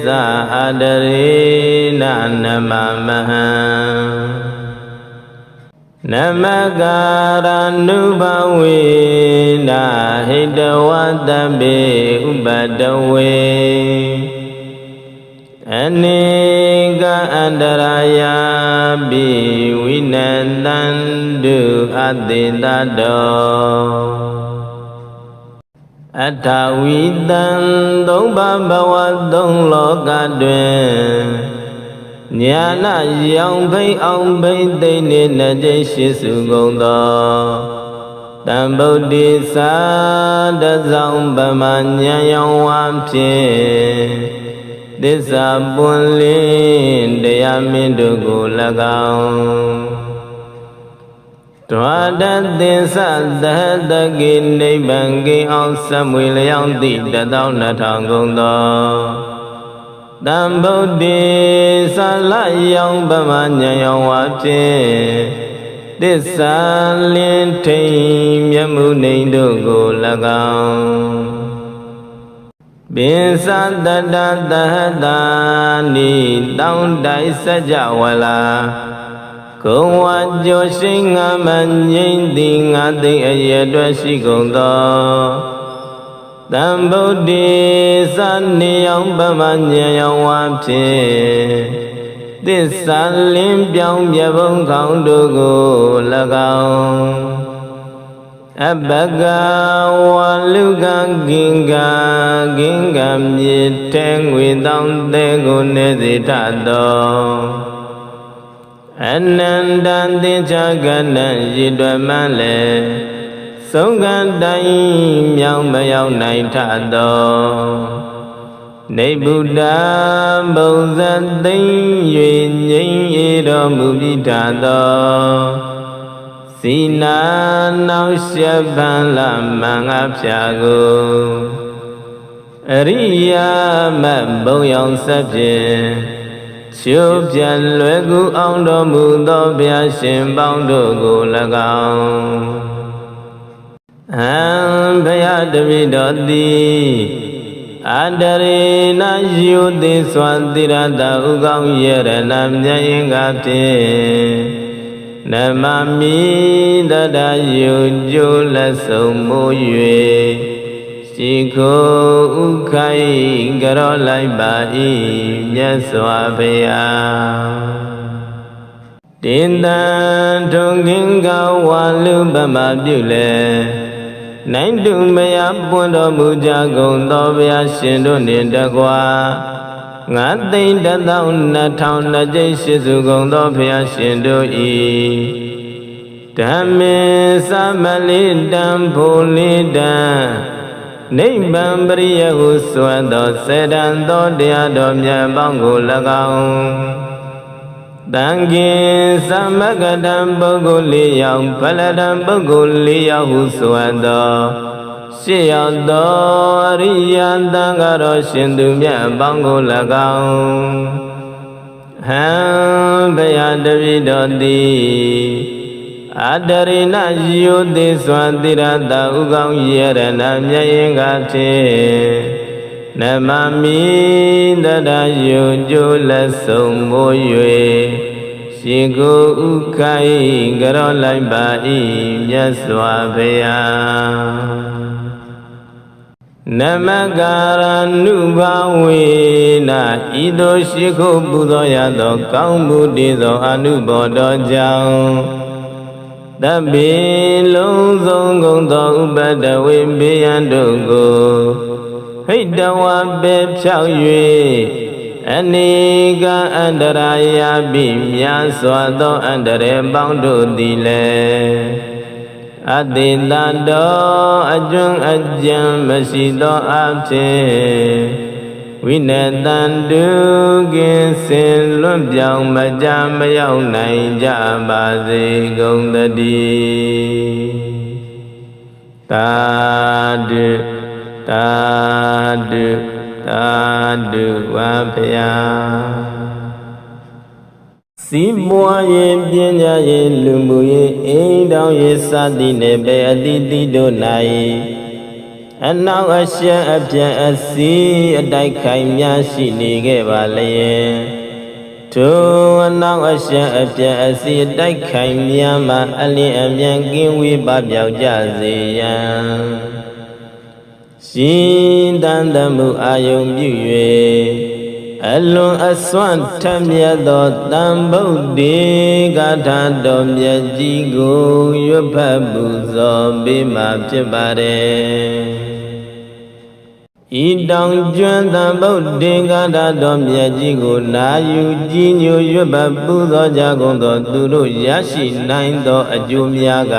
သအတရေနနမမဟံနမကာရနုဘဝေနာဟိတဝတ္တပေဥပတဝေအနေကအန္တရာယပိဝိနတန္တုအတေတတောအထဝိတံသုံးပါးဘဝသုံးလောကတွင်ညာနာရောင်ဖိအောင်ဖိသိနေနှကြိရှိစုကုန်သောတံဗုဒ္ဓေသာတဆောင်ဗမညာယောင်ဝါဖြင့်သစ္စာပွင့်လင်းတရားမင်းတို့ကို၎င်းဒွါဒသင်္သသဟတကိနိဗ္ဗာန်ကိအောင်စမွေလျောင်းသည့်12000ကုန်သောတံဗုဒ္ဓေသာလယောင်ဗမညာယောင်ဝါဖြင့်သစ္စာလင်းထိန်မြတ်မှုနေတို့ကို၎င်းပင်စတတသဟတာနိတောင်းတိုက်စကြဝဠာကုံဝါကျော်ရှိငါမငြိမ့်သည်ငါသိအရအတွက်ရှိကုန်သောတံဗုဒ္ဓေသနေယောင်ဗမညာယောင်ဝါဖြင့်သစ္စာလင်းပြောင်းပြဘုံခေါင်းတို့ကို၎င်းအဘဂဝလုကဂင်္ဂမြေထဲငွေတောင်းတဲ့ကိုနေစေထသောအနန္တံသင်္ချာကဏ္ဍရည်တွယ်မှန်းလေဆုံးကတိုင်းမြောင်မရောက်နိုင်ထသောနိဗ္ဗုဒ္ဓဘုံဇသိမ့်၍ငြိမ်းအေတော်မူပြီးထသောစီနာနောက်ရှက်ပန်လာမင်္ဂဖြာကိုအရိယာမဘုံရောင်ဆက်ဖြင့်ချိုးပြန်လွယ်ကူအောင်တော်မူသောဘုရားရှင်ပေါင်းတို့ကို၎င်းအံဘုရားတပည့်တော်သည်အတရေနယုတိစွာတိရတဥကောင်းရတနာမြတ်ရင်ကဖြင့်နမမိတတယုကျိုးလက်ဆုံးမိုး၍ရ ရှိခိုးဥခိုင်ကြောလိုက်ပါ၏မြတ်စွာဘုရားတင်တန်ထုံငင်းကဝါလူပမပြုလေနိုင်တုမယပွင့်တော်မူကြကုန်သောဘုရားရှင်တို့နှင့်တကွာငါသိမ့်12000ကျိတ်ရှိစုကုန်သောဘုရားရှင်တို့၏ဓမ္မေသမလေးတံဖို့လေးတံနိဗ္ဗာန်ပရိယဟုဆိုသောစေတံသောတရားတော်မြတ်ပေါင်းကို၎င်းတံကိသမဂတံပုဂ္ဂိုလ်၄ယောက်ဖလတံပုဂ္ဂိုလ်၄ယောက်ဟုဆိုသောရှေ့ရောက်သောအရိယသံဃာတော်ရှင်သူမြတ်ပေါင်းကို၎င်းဟံဘုရားတပည့်တော်သည်အတရိဏယုတိစွာတိရတဥကောင်းယရဏမြတ်ရင်ကထေနမမိတတယုကျိုးလက်ဆုံးမိုး၍ရှိကိုဥခိုင်ကြောလိုက်ပါ၏မြတ်စွာဘုရားနမကာရနုဘာဝေနဤသို့ရှိခိုးပူဇော်ရသောကောင်းမှုတည်သောအနုဘောတော်ကြောင့်တပိလုံးစုံကုန်သောဥပဒဝေဘေယံတို့ကိုဟိတဝပေဖြောက်၍အနေကအန္တရာယပိများစွာသောအန္တရာယ်ပေါင်းတို့သည်လည်းအတိတတော်အကျွမ်းအကြံမရှိသောအဖြစ်ဝိနတံတုကင်းစင်လွတ်ပြောင်းမကြမရောက်နိုင်ကြပါစေကုန်သတည်းသာဓုသာဓုသာဓုဝါဖယာစီးပွားရေးပညာရေးလူမှုရေးအိမ်တောင်ရေးစသည်နဲ့ပဲအတိတိတို့၌အနောက်အရှက်အပြန်အစီအတိုက်ခိုင်များရှိနေခဲ့ပါလျင်ထိုအနောက်အရှက်အပြန်အစီအတိုက်ခိုင်များမှအလင်းအမြန်ကင်းဝေးပပျောက်ကြစေရန်ရှင်တန်တမှုအာယုံပြု၍အလွန်အစွမ်းထမြတ်သောတန်ဗုဒ္ဓေဂါထာတော်မြတ်ကြီးကိုရွတ်ဖတ်ပူဇော်ပေးမှာဖြစ်ပါတယ်ဤတောင်ကျွမ်းတန်ဗုဒ္ဓေဂါထာတော်မြတ်ကြီးကိုနာယူကြီးညိုရွတ်ဖတ်ပူဇော်ကြကုန်သောသူတို့ရရှိနိုင်သောအကျိုးများက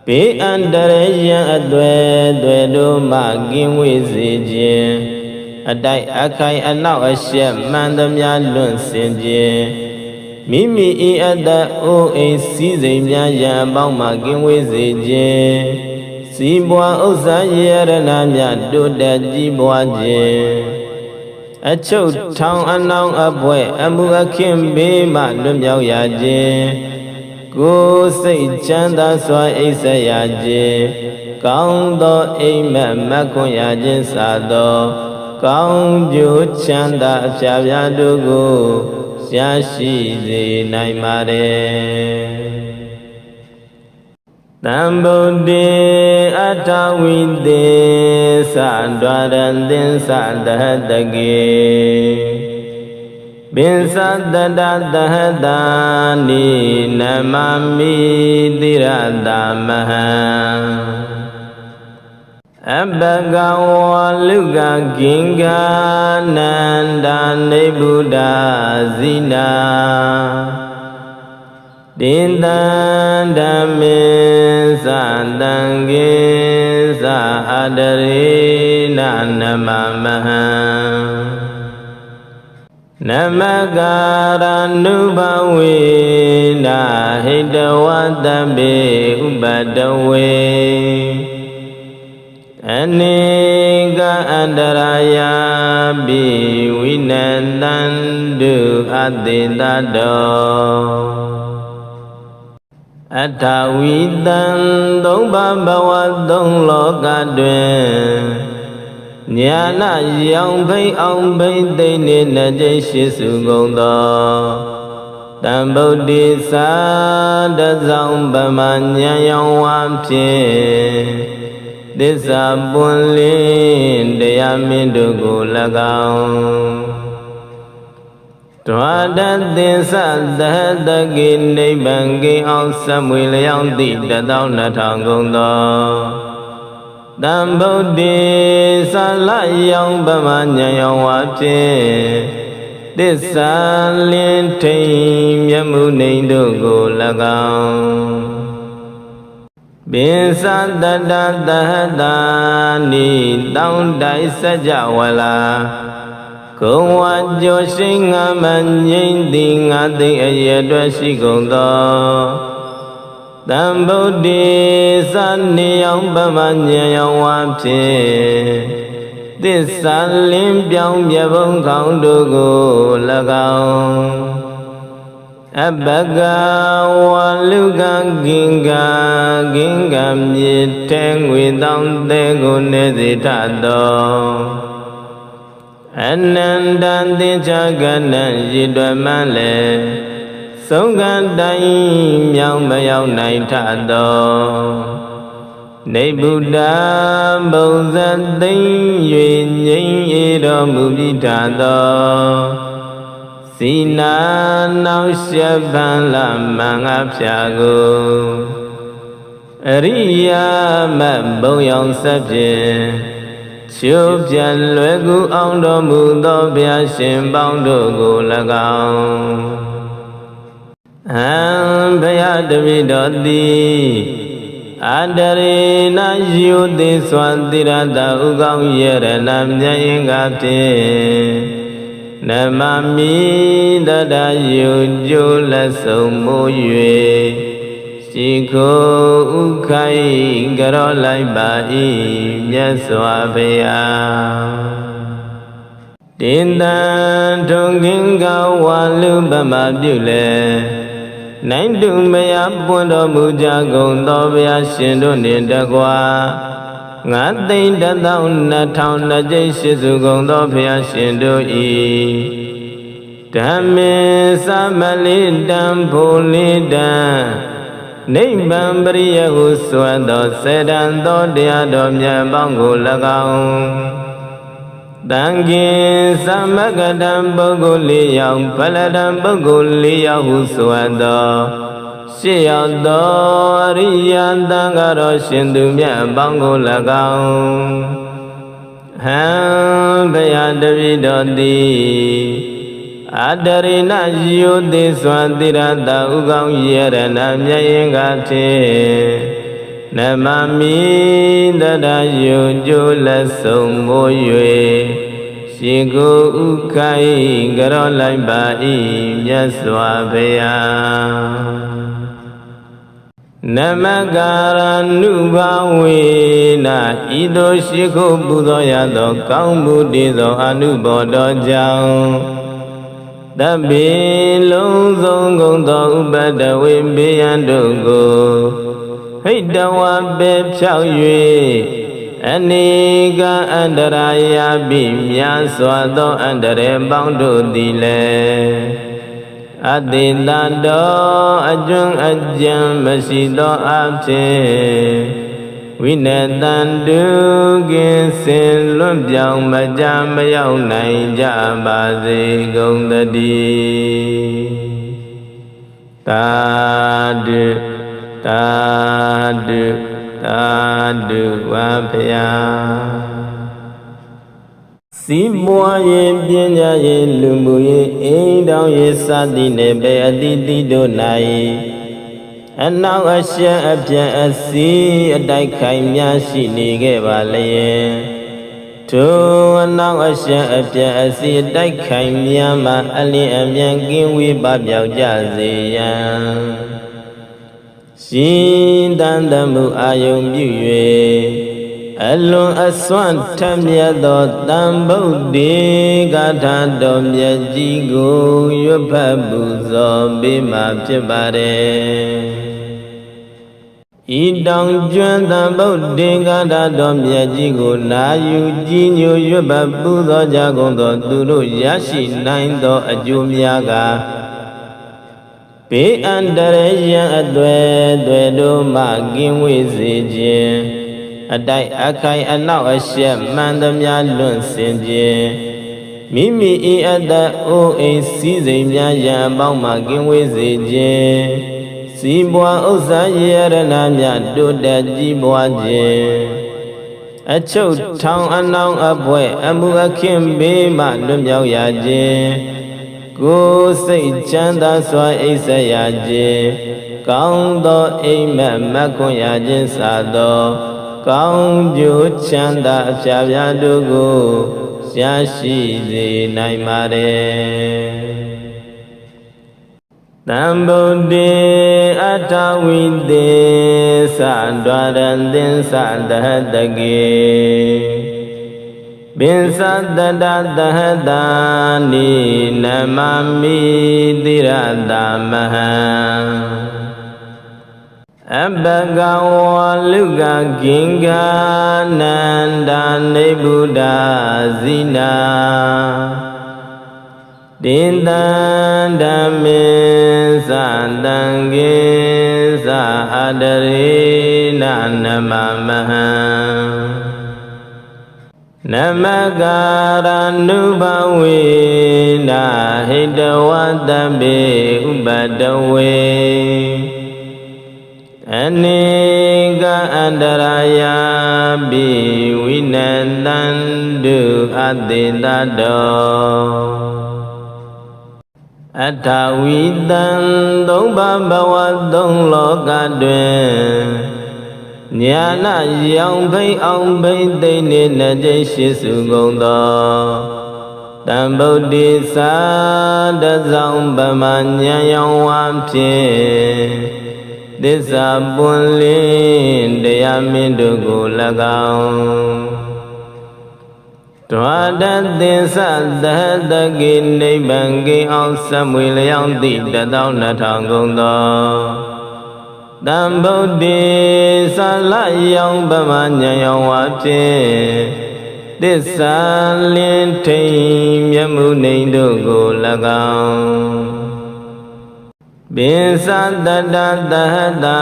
ဘေးအန္တရာယ်အသွယ်တို့မှကင်းဝေးစေခြင်းအတိုက်အခိုင်အနောက်အရှက်မှန်သမျှလွန့်စင်ခြင်းမိမိဤအတ္တအိုးအိမ်စည်းစိမ်များရန်အပေါင်းမှကင်းဝေးစေခြင်းစီးပွားဥစ္စာယရဏများတိုးတက်ကြီးပွားခြင်းအချုပ်ထောင်အနောင်အပွဲအမှုအခင်းဘေးမှလွတ်မြောက်ရခြင်းကိုယ်စိတ်ချမ်းသာစွာအိပ်စက်ရခြင်းကောင်းသောအိမ်မက်မက်ခွန်ရခြင်းစသောကောင်းကျိုးချမ်းသာအဖျားဖျားတို့ကိုရရှိစေနိုင်ပါတယ်တံဗုဒ္ဓေအထဝိသေသဒွါရံသင်္သတဟတကေပင်စတတသဟတာနိနမမိတိရတမဟံအဘဂဝလုကဂင်္ဂနန္ဒာနိဗ္ဗုဒ္ဓဇိနာတင်တံဓမ္မေသတံကေသအတရေနနမမဟံနမကာရနုဘဝေနဟိတဝတံပေဥပတဝေအနေကအန္တရာယပိဝိနတံတုအတေတတောအထဝိတံသုံးပါးဘဝသုံးလောကတွင်ညာနာရောင်ဖိတ်အောင်ဖိတ်သိမ့်နေနှစ်ကျိတ်ရှိစုကုန်သောတံဗုဒ္ဓေသာတဆောင်ဗမဉာဏ်ရောင်ဝါဖြင့် သစ္စာပွင့်လင်းတရားမင်းတို့ကို၎င်းဒွါဒသင်္သသဟတကိနိဗ္ဗာန်ကိအောင်ဆက်မွေလျောင်းသည့်12000ကုန်သောတံဗုဒ္ဓေသလယောင်ပမဉဏ်ယောင်ဝါဖြင့်သစ္စာလင်းထိန်မြတ်မှုနေတို့ကို၎င်းပင်စတတသဟတာနိတောင်းတိုက်စကြဝဠာကုံဝါကျော်ရှိငါမငိမ့်သည်ငါသိအရအတွက်ရှိကုန်သောတံဗုဒ္ဓေသနေယောင်ပမဉဏ်ယောင်ဝါဖြင့်သစ္စာလင်းပြောင်းမြဘုံခေါင်းတို့ကို၎င်းအဘဂဝလူကဂင်္ဂမြေထဲငွေတောင်းတဲ့ကိုနေစေထသောအနန္တံသင်္ချကနံရည်တွယ်မှန်းလေဆုံးကတိုင်းမြောင်မရောက်နိုင်ထသောနေဗုဒ္ဓဘုံဇသိမ့်၍ငြိမ်းအေတော်မူပြီးထသောစီနာနောက်ရှက်ပန်းလာမင်္ဂဖြာကိုအရိယာမဘုံရောင်ဆက်ဖြင့်ချိုးပြန်လွယ်ကူအောင်တော်မူသောဘုရားရှင်ပေါင်းတို့ကို၎င်းဟံဘုရားတပည့်တော်သည်အတရေနာယုတိစွာတိရတဥကောင်းရဏမြတ်ရင်ကဖြင့်နမမိတတယုကျိုးလက်ဆုံးမိုး၍ရှိခိုးဥခိုင်ကြောလိုက်ပါ၏မြတ်စွာဘုရားတင်တံထုံကင်္ဂဝါလူပမပြုလေနိုင်တုမယပွင့်တော်မူကြကုန်သောဘုရားရှင်တို့နှင့်တကွာ9,120,000ကြိမ်ရှိစုကုန်သောဘုရားရှင်တို့၏ဓမ္မေသမလိတံဖိုလိတံနိဗ္ဗာန်ပရိယဟုဆိုသောစေတံသောတရားတော်မြတ်ပေါင်းကို၎င်းတံဃေသမဂတံပုဂ္ဂိုလ်၄ယောက်ဖလတံပုဂ္ဂိုလ်၄ယောက်ဟုဆိုသောရှေ့ရောက်သောအရိယသံဃာတော်ရှင်သူမြတ်ပေါင်းကို၎င်းဟံဘုရားတပည့်တော်သည်အတရိဏယုတိစွာတိရတဥကောင်းရဏမြတ်ရင်ကဖြင့်နမမိတတယုကျိုးလက်ဆုံးမိုး၍ရှိကိုဥခိုင်ကြောလိုက်ပါ၏မြတ်စွာဘုရားနမကာရနုဘဝေနဤသို့ရှိခိုးပူဇော်ရသောကောင်းမှုတည်သောအနုဘောတော်ကြောင့်တပိလုံးစုံကုန်သောဥပဒဝေဘေယံတို့ကိုဟိတဝပေဖြောက်၍အနေကအန္တရာယပိများစွာသောအန္တရာယ်ပေါင်းတို့သည်လည်းအတိတတော်အကျွမ်းအကြံမရှိသောအဖြစ်ဝိနတံတုကင်းစင်လွတ်ပြောင်းမကြမရောက်နိုင်ကြပါစေကုန်သတည်းသာဓုသာဓုသာဓုဝါဖျာစီးပွားရေးပညာရေးလူမှုရေးအိမ်တောင်ရေးစသည်နှင့်ပဲအတိတိတို့၌အနောက်အရှက်အပြန်အစီအတိုက်ခိုင်များရှိနေခဲ့ပါလျင်ထိုအနောက်အရှက်အပြန်အစီအတိုက်ခိုင်များမှအလင်းအမြန်ကင်းဝေးပပျောက်ကြစေရန်ရှင်တန်တမှုအာယုံပြု၍အလွန်အစွမ်းထမြတ်သောတံဗုဒ္ဓေဂါထာတော်မြတ်ကြီးကိုရွတ်ဖတ်ပူဇော်ပေးမှာဖြစ်ပါတယ်ဤတောင်ကျွမ်းတံဗုဒ္ဓေဂါထာတော်မြတ်ကြီးကိုနာယူကြီးညိုရွတ်ဖတ်ပူဇော်ကြကုန်သောသူတို့ရရှိနိုင်သောအကျိုးများကဘေးအန္တရာယ်ရန်အသွယ်တို့မှကင်းဝေးစေခြင်း အတိုက်အခိုင်အနောက်အရှက်မှန်သမျှလွန့်စင်ခြင်းမိမိဤအတ္တအိုးအိမ်စည်းစိမ်များရန်အပေါင်းမှကင်းဝေးစေခြင်းစီးပွားဥစ္စာယရဏများတိုးတက်ကြီးပွားခြင်းအချုပ်ထောင်အနှောင်အပွဲအမှုအခင်းဘေးမှလွတ်မြောက်ရခြင်းကိုယ်စိတ်ချမ်းသာစွာအိပ်စက်ရခြင်းကောင်းသောအိမ်မက်မက်ခွန်ရခြင်းစသောကောင်းကျိုးချမ်းသာအဖျားဖျားတို့ကိုရရှိစေနိုင်ပါတယ်တံဗုဒ္ဓေအထဝိသေသဒွါရံသင်္သသဟတကေပင်စတတသဟတာနိနမမိတိရတမဟံအဘဂဝလုကဂင်္ဂနန္ဒာနိဗ္ဗုဒ္ဓဇိနာတင်တံဓမ္မေသတံကေသအတရေနနမမဟံနမကာရဏုဘဝေနာဟိတဝတ္တပေဥပတဝေအနေကအန္တရာယပိဝိနတံတုအတေတတောအထဝိတံသုံးပါးဘဝသုံးလောကတွင်ညာနာရောင်ဖိတ်အောင်ဖိတ်သိမ့်နေနှစ်ကြိမ်ရှိစုကုန်သောတံဗုဒ္ဓေသာတဆောင်ဗမာဉာဏ်ရောင်ဝါဖြင့်သစ္စာပွင့်လင်းတရားမင်းတို့ကို၎င်းဒွါဒသင်္သသဟတကေနိဗ္ဗာန်ကိအောင်စမွေလျောင်းသည့်12000ကုန်သောတံဗုဒ္ဓေသာလယောင်ဗမာဉာဏ်ရောင်ဝါဖြင့်သစ္စာလင်းထိန်မြတ်မှုနေတို့ကို၎င်းပင်စတတသဟတာ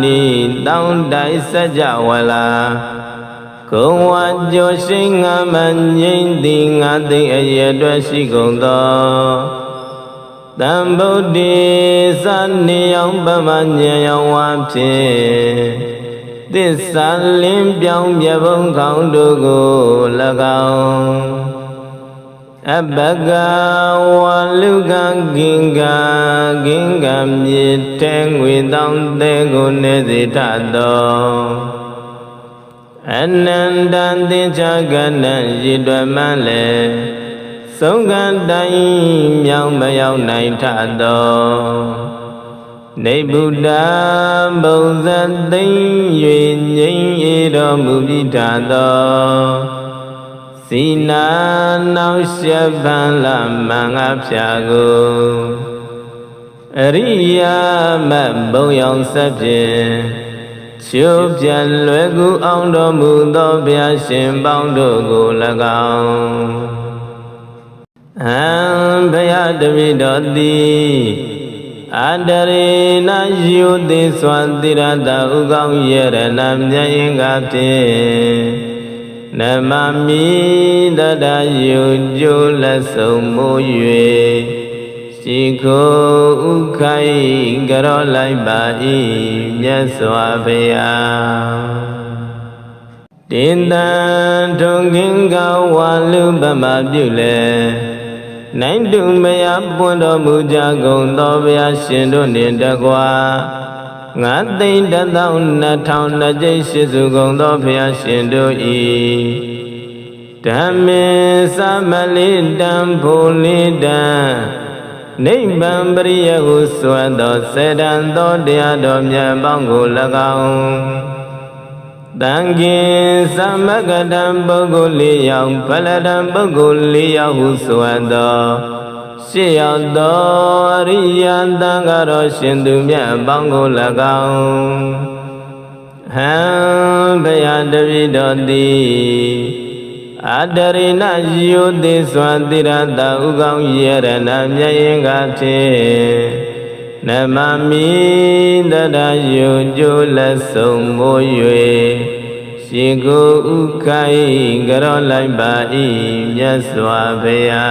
နိတောင်းတိုက်စကြဝဠာကုံဝါကျော်ရှိငါမငိမ့်သည်ငါသိအရအတွက်ရှိကုန်သောတံဗုဒ္ဓေသနေအောင်ဗမဉာဏ်ရောင်ဝါဖြင့်သစ္စာလင်းပြောင်းပြဘုံခေါင်းတို့ကို၎င်းအဘဂဝလုကဂင်္ဂမြေထဲငွေတောင်းတဲ့ကိုနေစေထသောအနန္တသင်္ချာကနံရည်တွယ်မှန်းလေဆုံးကတိုင်းမြောင်မရောက်နိုင်ထသောနိဗ္ဗုဒ္ဓဘုံဇသိမ့်၍ငြိမ်းအေတော်မူပြီးထသောစီနာနောက်ရှက်ဗန္လမင်္ဂဖြာကိုအရိယာမဘုံရောင်ဆက်ဖြင့်ချိုးပြလွယ်ကူအောင်တော်မူသောဘုရားရှင်ပေါင်းတို့ကို၎င်းအံဘုရားတပည့်တော်သည်အတရေနယုတိစွာတိရတဥကောင်းယရဏမြတ်ရင်ကဖြင့်နမမိတတယုကျိုးလက်ဆုံးမိုး၍ရှိခိုးဥခိုင်ကြောလိုက်ပါ၏မြတ်စွာဘုရားတင်တံထုံခင်ကဝါလူပမပြုလေနိုင်တုမယပွင့်တော်မူကြကုန်သောဘုရားရှင်တို့နှင့်တကွာ9,120,000ကြိမ်ရှိစုကုန်သောဘုရားရှင်တို့၏ဓမ္မေသမလေးတံဖိုလေးတံနိဗ္ဗာန်ပရိယဟုဆိုသောစေတံသောတရားတော်မြတ်ပေါင်းကို၎င်းတံကိသမဂတံပုဂ္ဂိုလ်၄ယောက်ဖလတံပုဂ္ဂိုလ်၄ယောက်ဟုဆိုသောရှစ်ယောက်သောအရိယသံဃာတော်ရှင်သူမြတ်ပေါင်းကို၎င်းဟံဘုရားတပည့်တော်သည်အတရိဏယုတိစွာတိရတဥကောင်းယရဏမြတ်ရင်ကဖြင့်နမမိတတယုကျိုးလက်ဆုံးမိုး၍ရှ Shiku ukai garolai bai Yaswabaya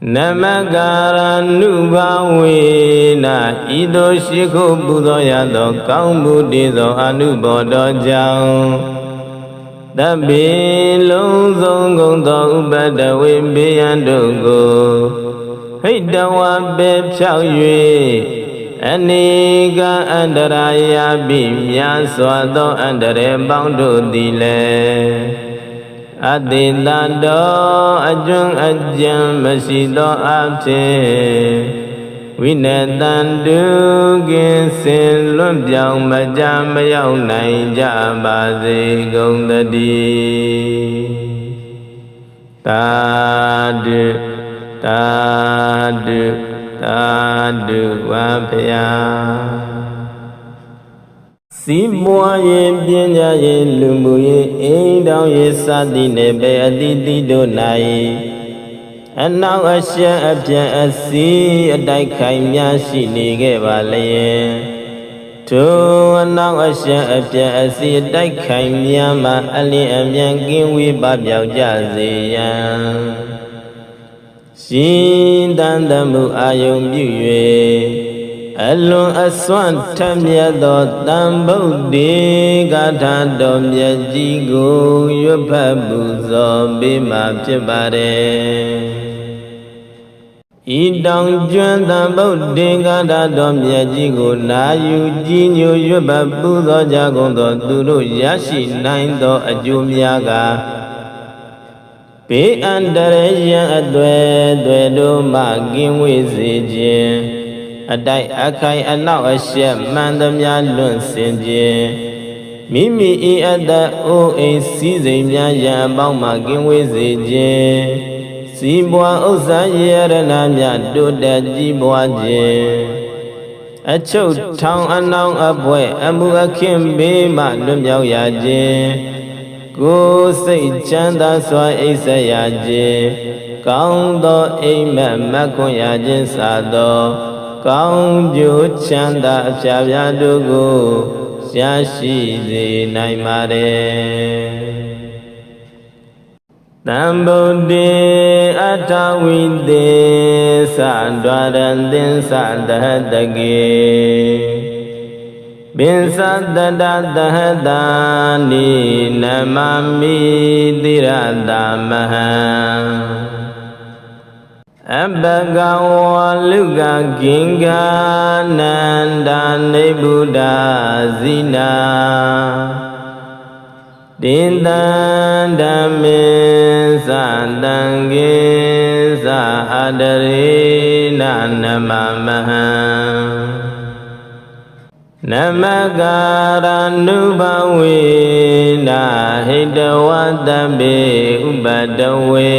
Namagara nubawena Ido shiku budoyado Kaumbudido anubodo jao Tabi lungzong do ubadawe biyandugo Hidawa beb chao yue Aniga andaraya bimya swado andare bangdu dile Adilado ajung ajam masido abte Winetandu ginsin lumpiao majam mayao nai jabazi gongdadi Tadu Tadu Tadu wapya Sibwa ye pinya ye lumbu ye Eidao ye sati nebe aditi do nai Anao asya apya asi Adai kai mya shi nige balaye Tu anao asya apya asi Adai kai mya ma ali amyan kinwi babyao jaze yan Shin dan damu ayong byue Alun aswan tamya do tambudi Gata do mya jigo Yupa buzo bima pibare Idang juan tambudi Gata do mya jigo Na yu jinyo yupa buzo Jagong do duru yashi nain do ajumya ga Be andare yan adwe dwe do ma ginwe zije Adai akai anao asya mandamya lun sinje Mimi I ada o e si zimya yan bao ma ginwe zije Sibwa uza yerana mya do da jibwa je Achou tang anao abwe amu akim be ma lun yao ya je Cô say chanda xoa ấy sa ya je Kaung do ấy mẹ con ya je sa do Kaung ju chanda apya ya do go Xia shi zi nai ma re Tambo de atawi de sa dwaran din sa dahadage Binsadadadahadani namami diradamaha Abhagawa luga ginga nandane buddha zina Dindandamin sandangin sa adarina namamaha Namagara nubawena hidawadabe ubadawe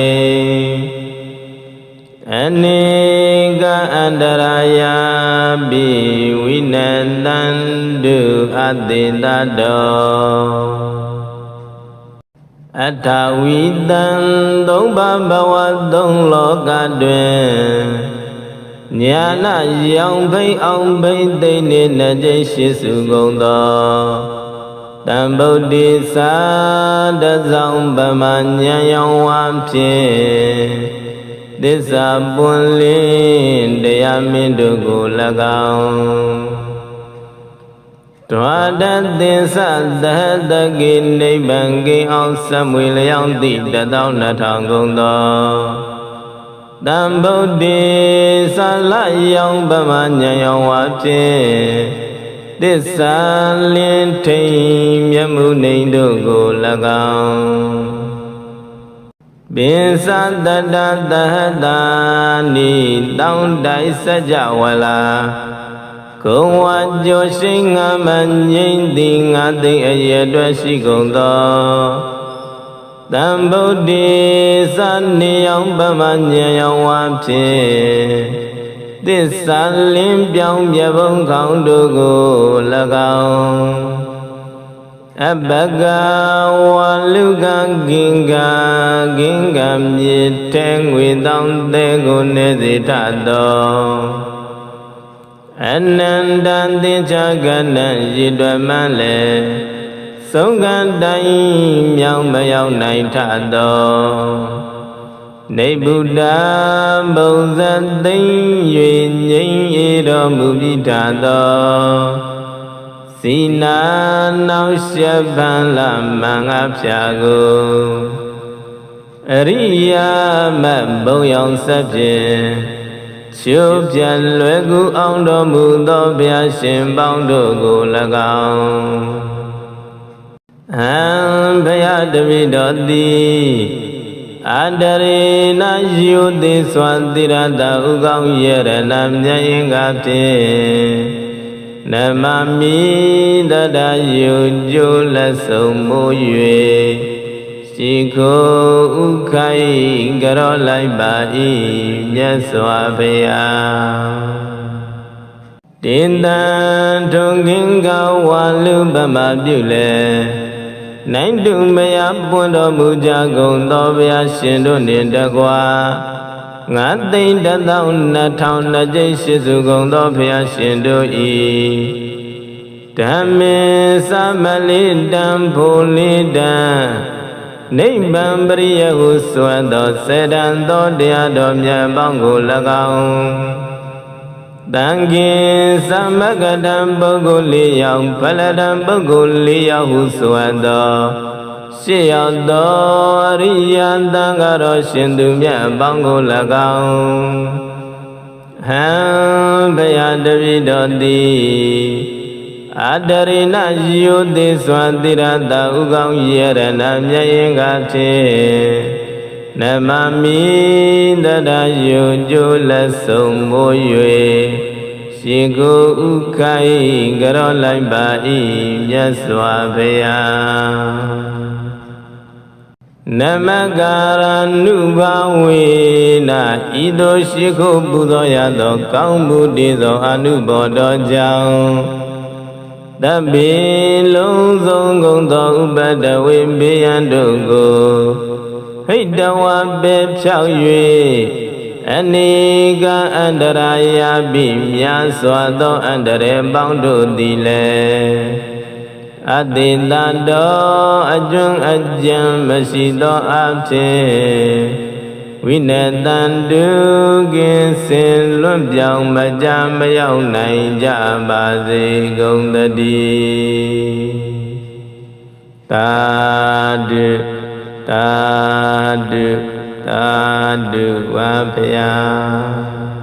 Aniga andaraya bi winandandu adidado Atawidan dong babawa dong lokadwen Nyana yang bay ông bay tây nên là dây sĩ sự gồm đó Tam bầu đi xa đã dòng bà mà nhà yang hoam chê Để xa buồn lên để mình được gù là gạo Tòa đã tiên xa đã ghi nây bằng ghi ông xa mùi là yang tị đã tao nà thằng gồm đó Tam bầu đi xa lại yang bà mà nhà yang hóa chê Để xa liên thêm nhắm mưu nênh đồ gồ là gạo Bên xa đa đa đa đa ni đau đại sa dạ hòa la Cô hoa cho sinh ngã mạnh nhìn tình ngã tình ở nhà đoán sĩ công đó Tam bầu đi xa ni yang bà mà nhà yang hóa chê Để xa liên biang bia bông không đồ gồ là gạo Abhagawa luga ginga mi teng we dang de go ne di ta do အနန္တသင်္ချာကဏ္ဍရည်တွယ်မှလဲဆုံးကတိုင်းမြောင်မရောက်နိုင်ထသောနေဗုဒ္ဓဘုံဇသိမ့်၍ငြိမ်းအေတော်မူပြီးထသောစီနာနောက်ရှက်ပန်လာမင်္ဂဖြာကိုအရိယာမဘုံရောင်ဆက်ဖြင့်ချိုးပြန်လွယ်ကူအောင်တော်မူသောဘုရားရှင်ပေါင်းတို့ကို၎င်းအံဘုရားတပည့်တော်သည်အတရေနယုတိစွာတိရတဥကောင်းရဏမြတ်ရင်ကဖြင့်နမမိတတယုကျိုးလက်ဆုံးမိုး၍ရှိခိုးဥခိုင်ကြရောလိုက်ပါ၏မြတ်စွာဘုရားတင်တန်ထုံခင်းကဝါလူပမပြုလေနိုင်တုမယပွင့်တော်မူကြကုန်သောဘုရားရှင်တို့နှင့်တကွာငါသိမ့်တသော2000နှစ်ကျိရှိစုကုန်သောဘုရားရှင်တို့၏ဓမ္မေသမလေးတံဖို့လေးတံနိဗ္ဗာန်ပရိယဟုဆိုသောစေတံသောတရားတော်မြတ်ပေါင်းကို၎င်းတန်ခင်သမဂတံပုဂ္ဂိုလ်လေးယောက်ဖလတံပုဂ္ဂိုလ်လေးယောက်ဟုဆိုသောရှေ့ရောက်သောအရိယသံဃာတော်ရှင်သူမြတ်ပေါင်းကို၎င်းဟံဘုရားတပည့်တော်သည်အတရိဏယုတိစွာတိရတဥကောင်းရဏမြတ်ရင်ကဖြင့်နမမိတတယုကျိုးလက်ဆုံးမိုး၍ရှိကိုဥခိုင်ကြရောလိုက်ပါ၏မြတ်စွာဘုရားနမကာရနုဘာဝေနဤသို့ရှိခိုးပူဇော်ရသောကောင်းမှုတည်သောအနုဘောတော်ကြောင့်တပိလုံးစုံကုန်သောဥပဒဝေဘေယံတို့ကိုဟိတဝပေဖြောက်၍အနေကအန္တရာယပိများစွာသောအန္တရာယ်ပေါင်းတို့သည်လည်းအတိတတော်အကျွမ်းအကြံမရှိသောအဖြစ်ဝိနတံတုကင်းစင်လွတ်ပြောင်းမကြမရောက်နိုင်ကြပါစေကုန်သတည်းသာဓုသာဓုသာဓုဝါဘုရား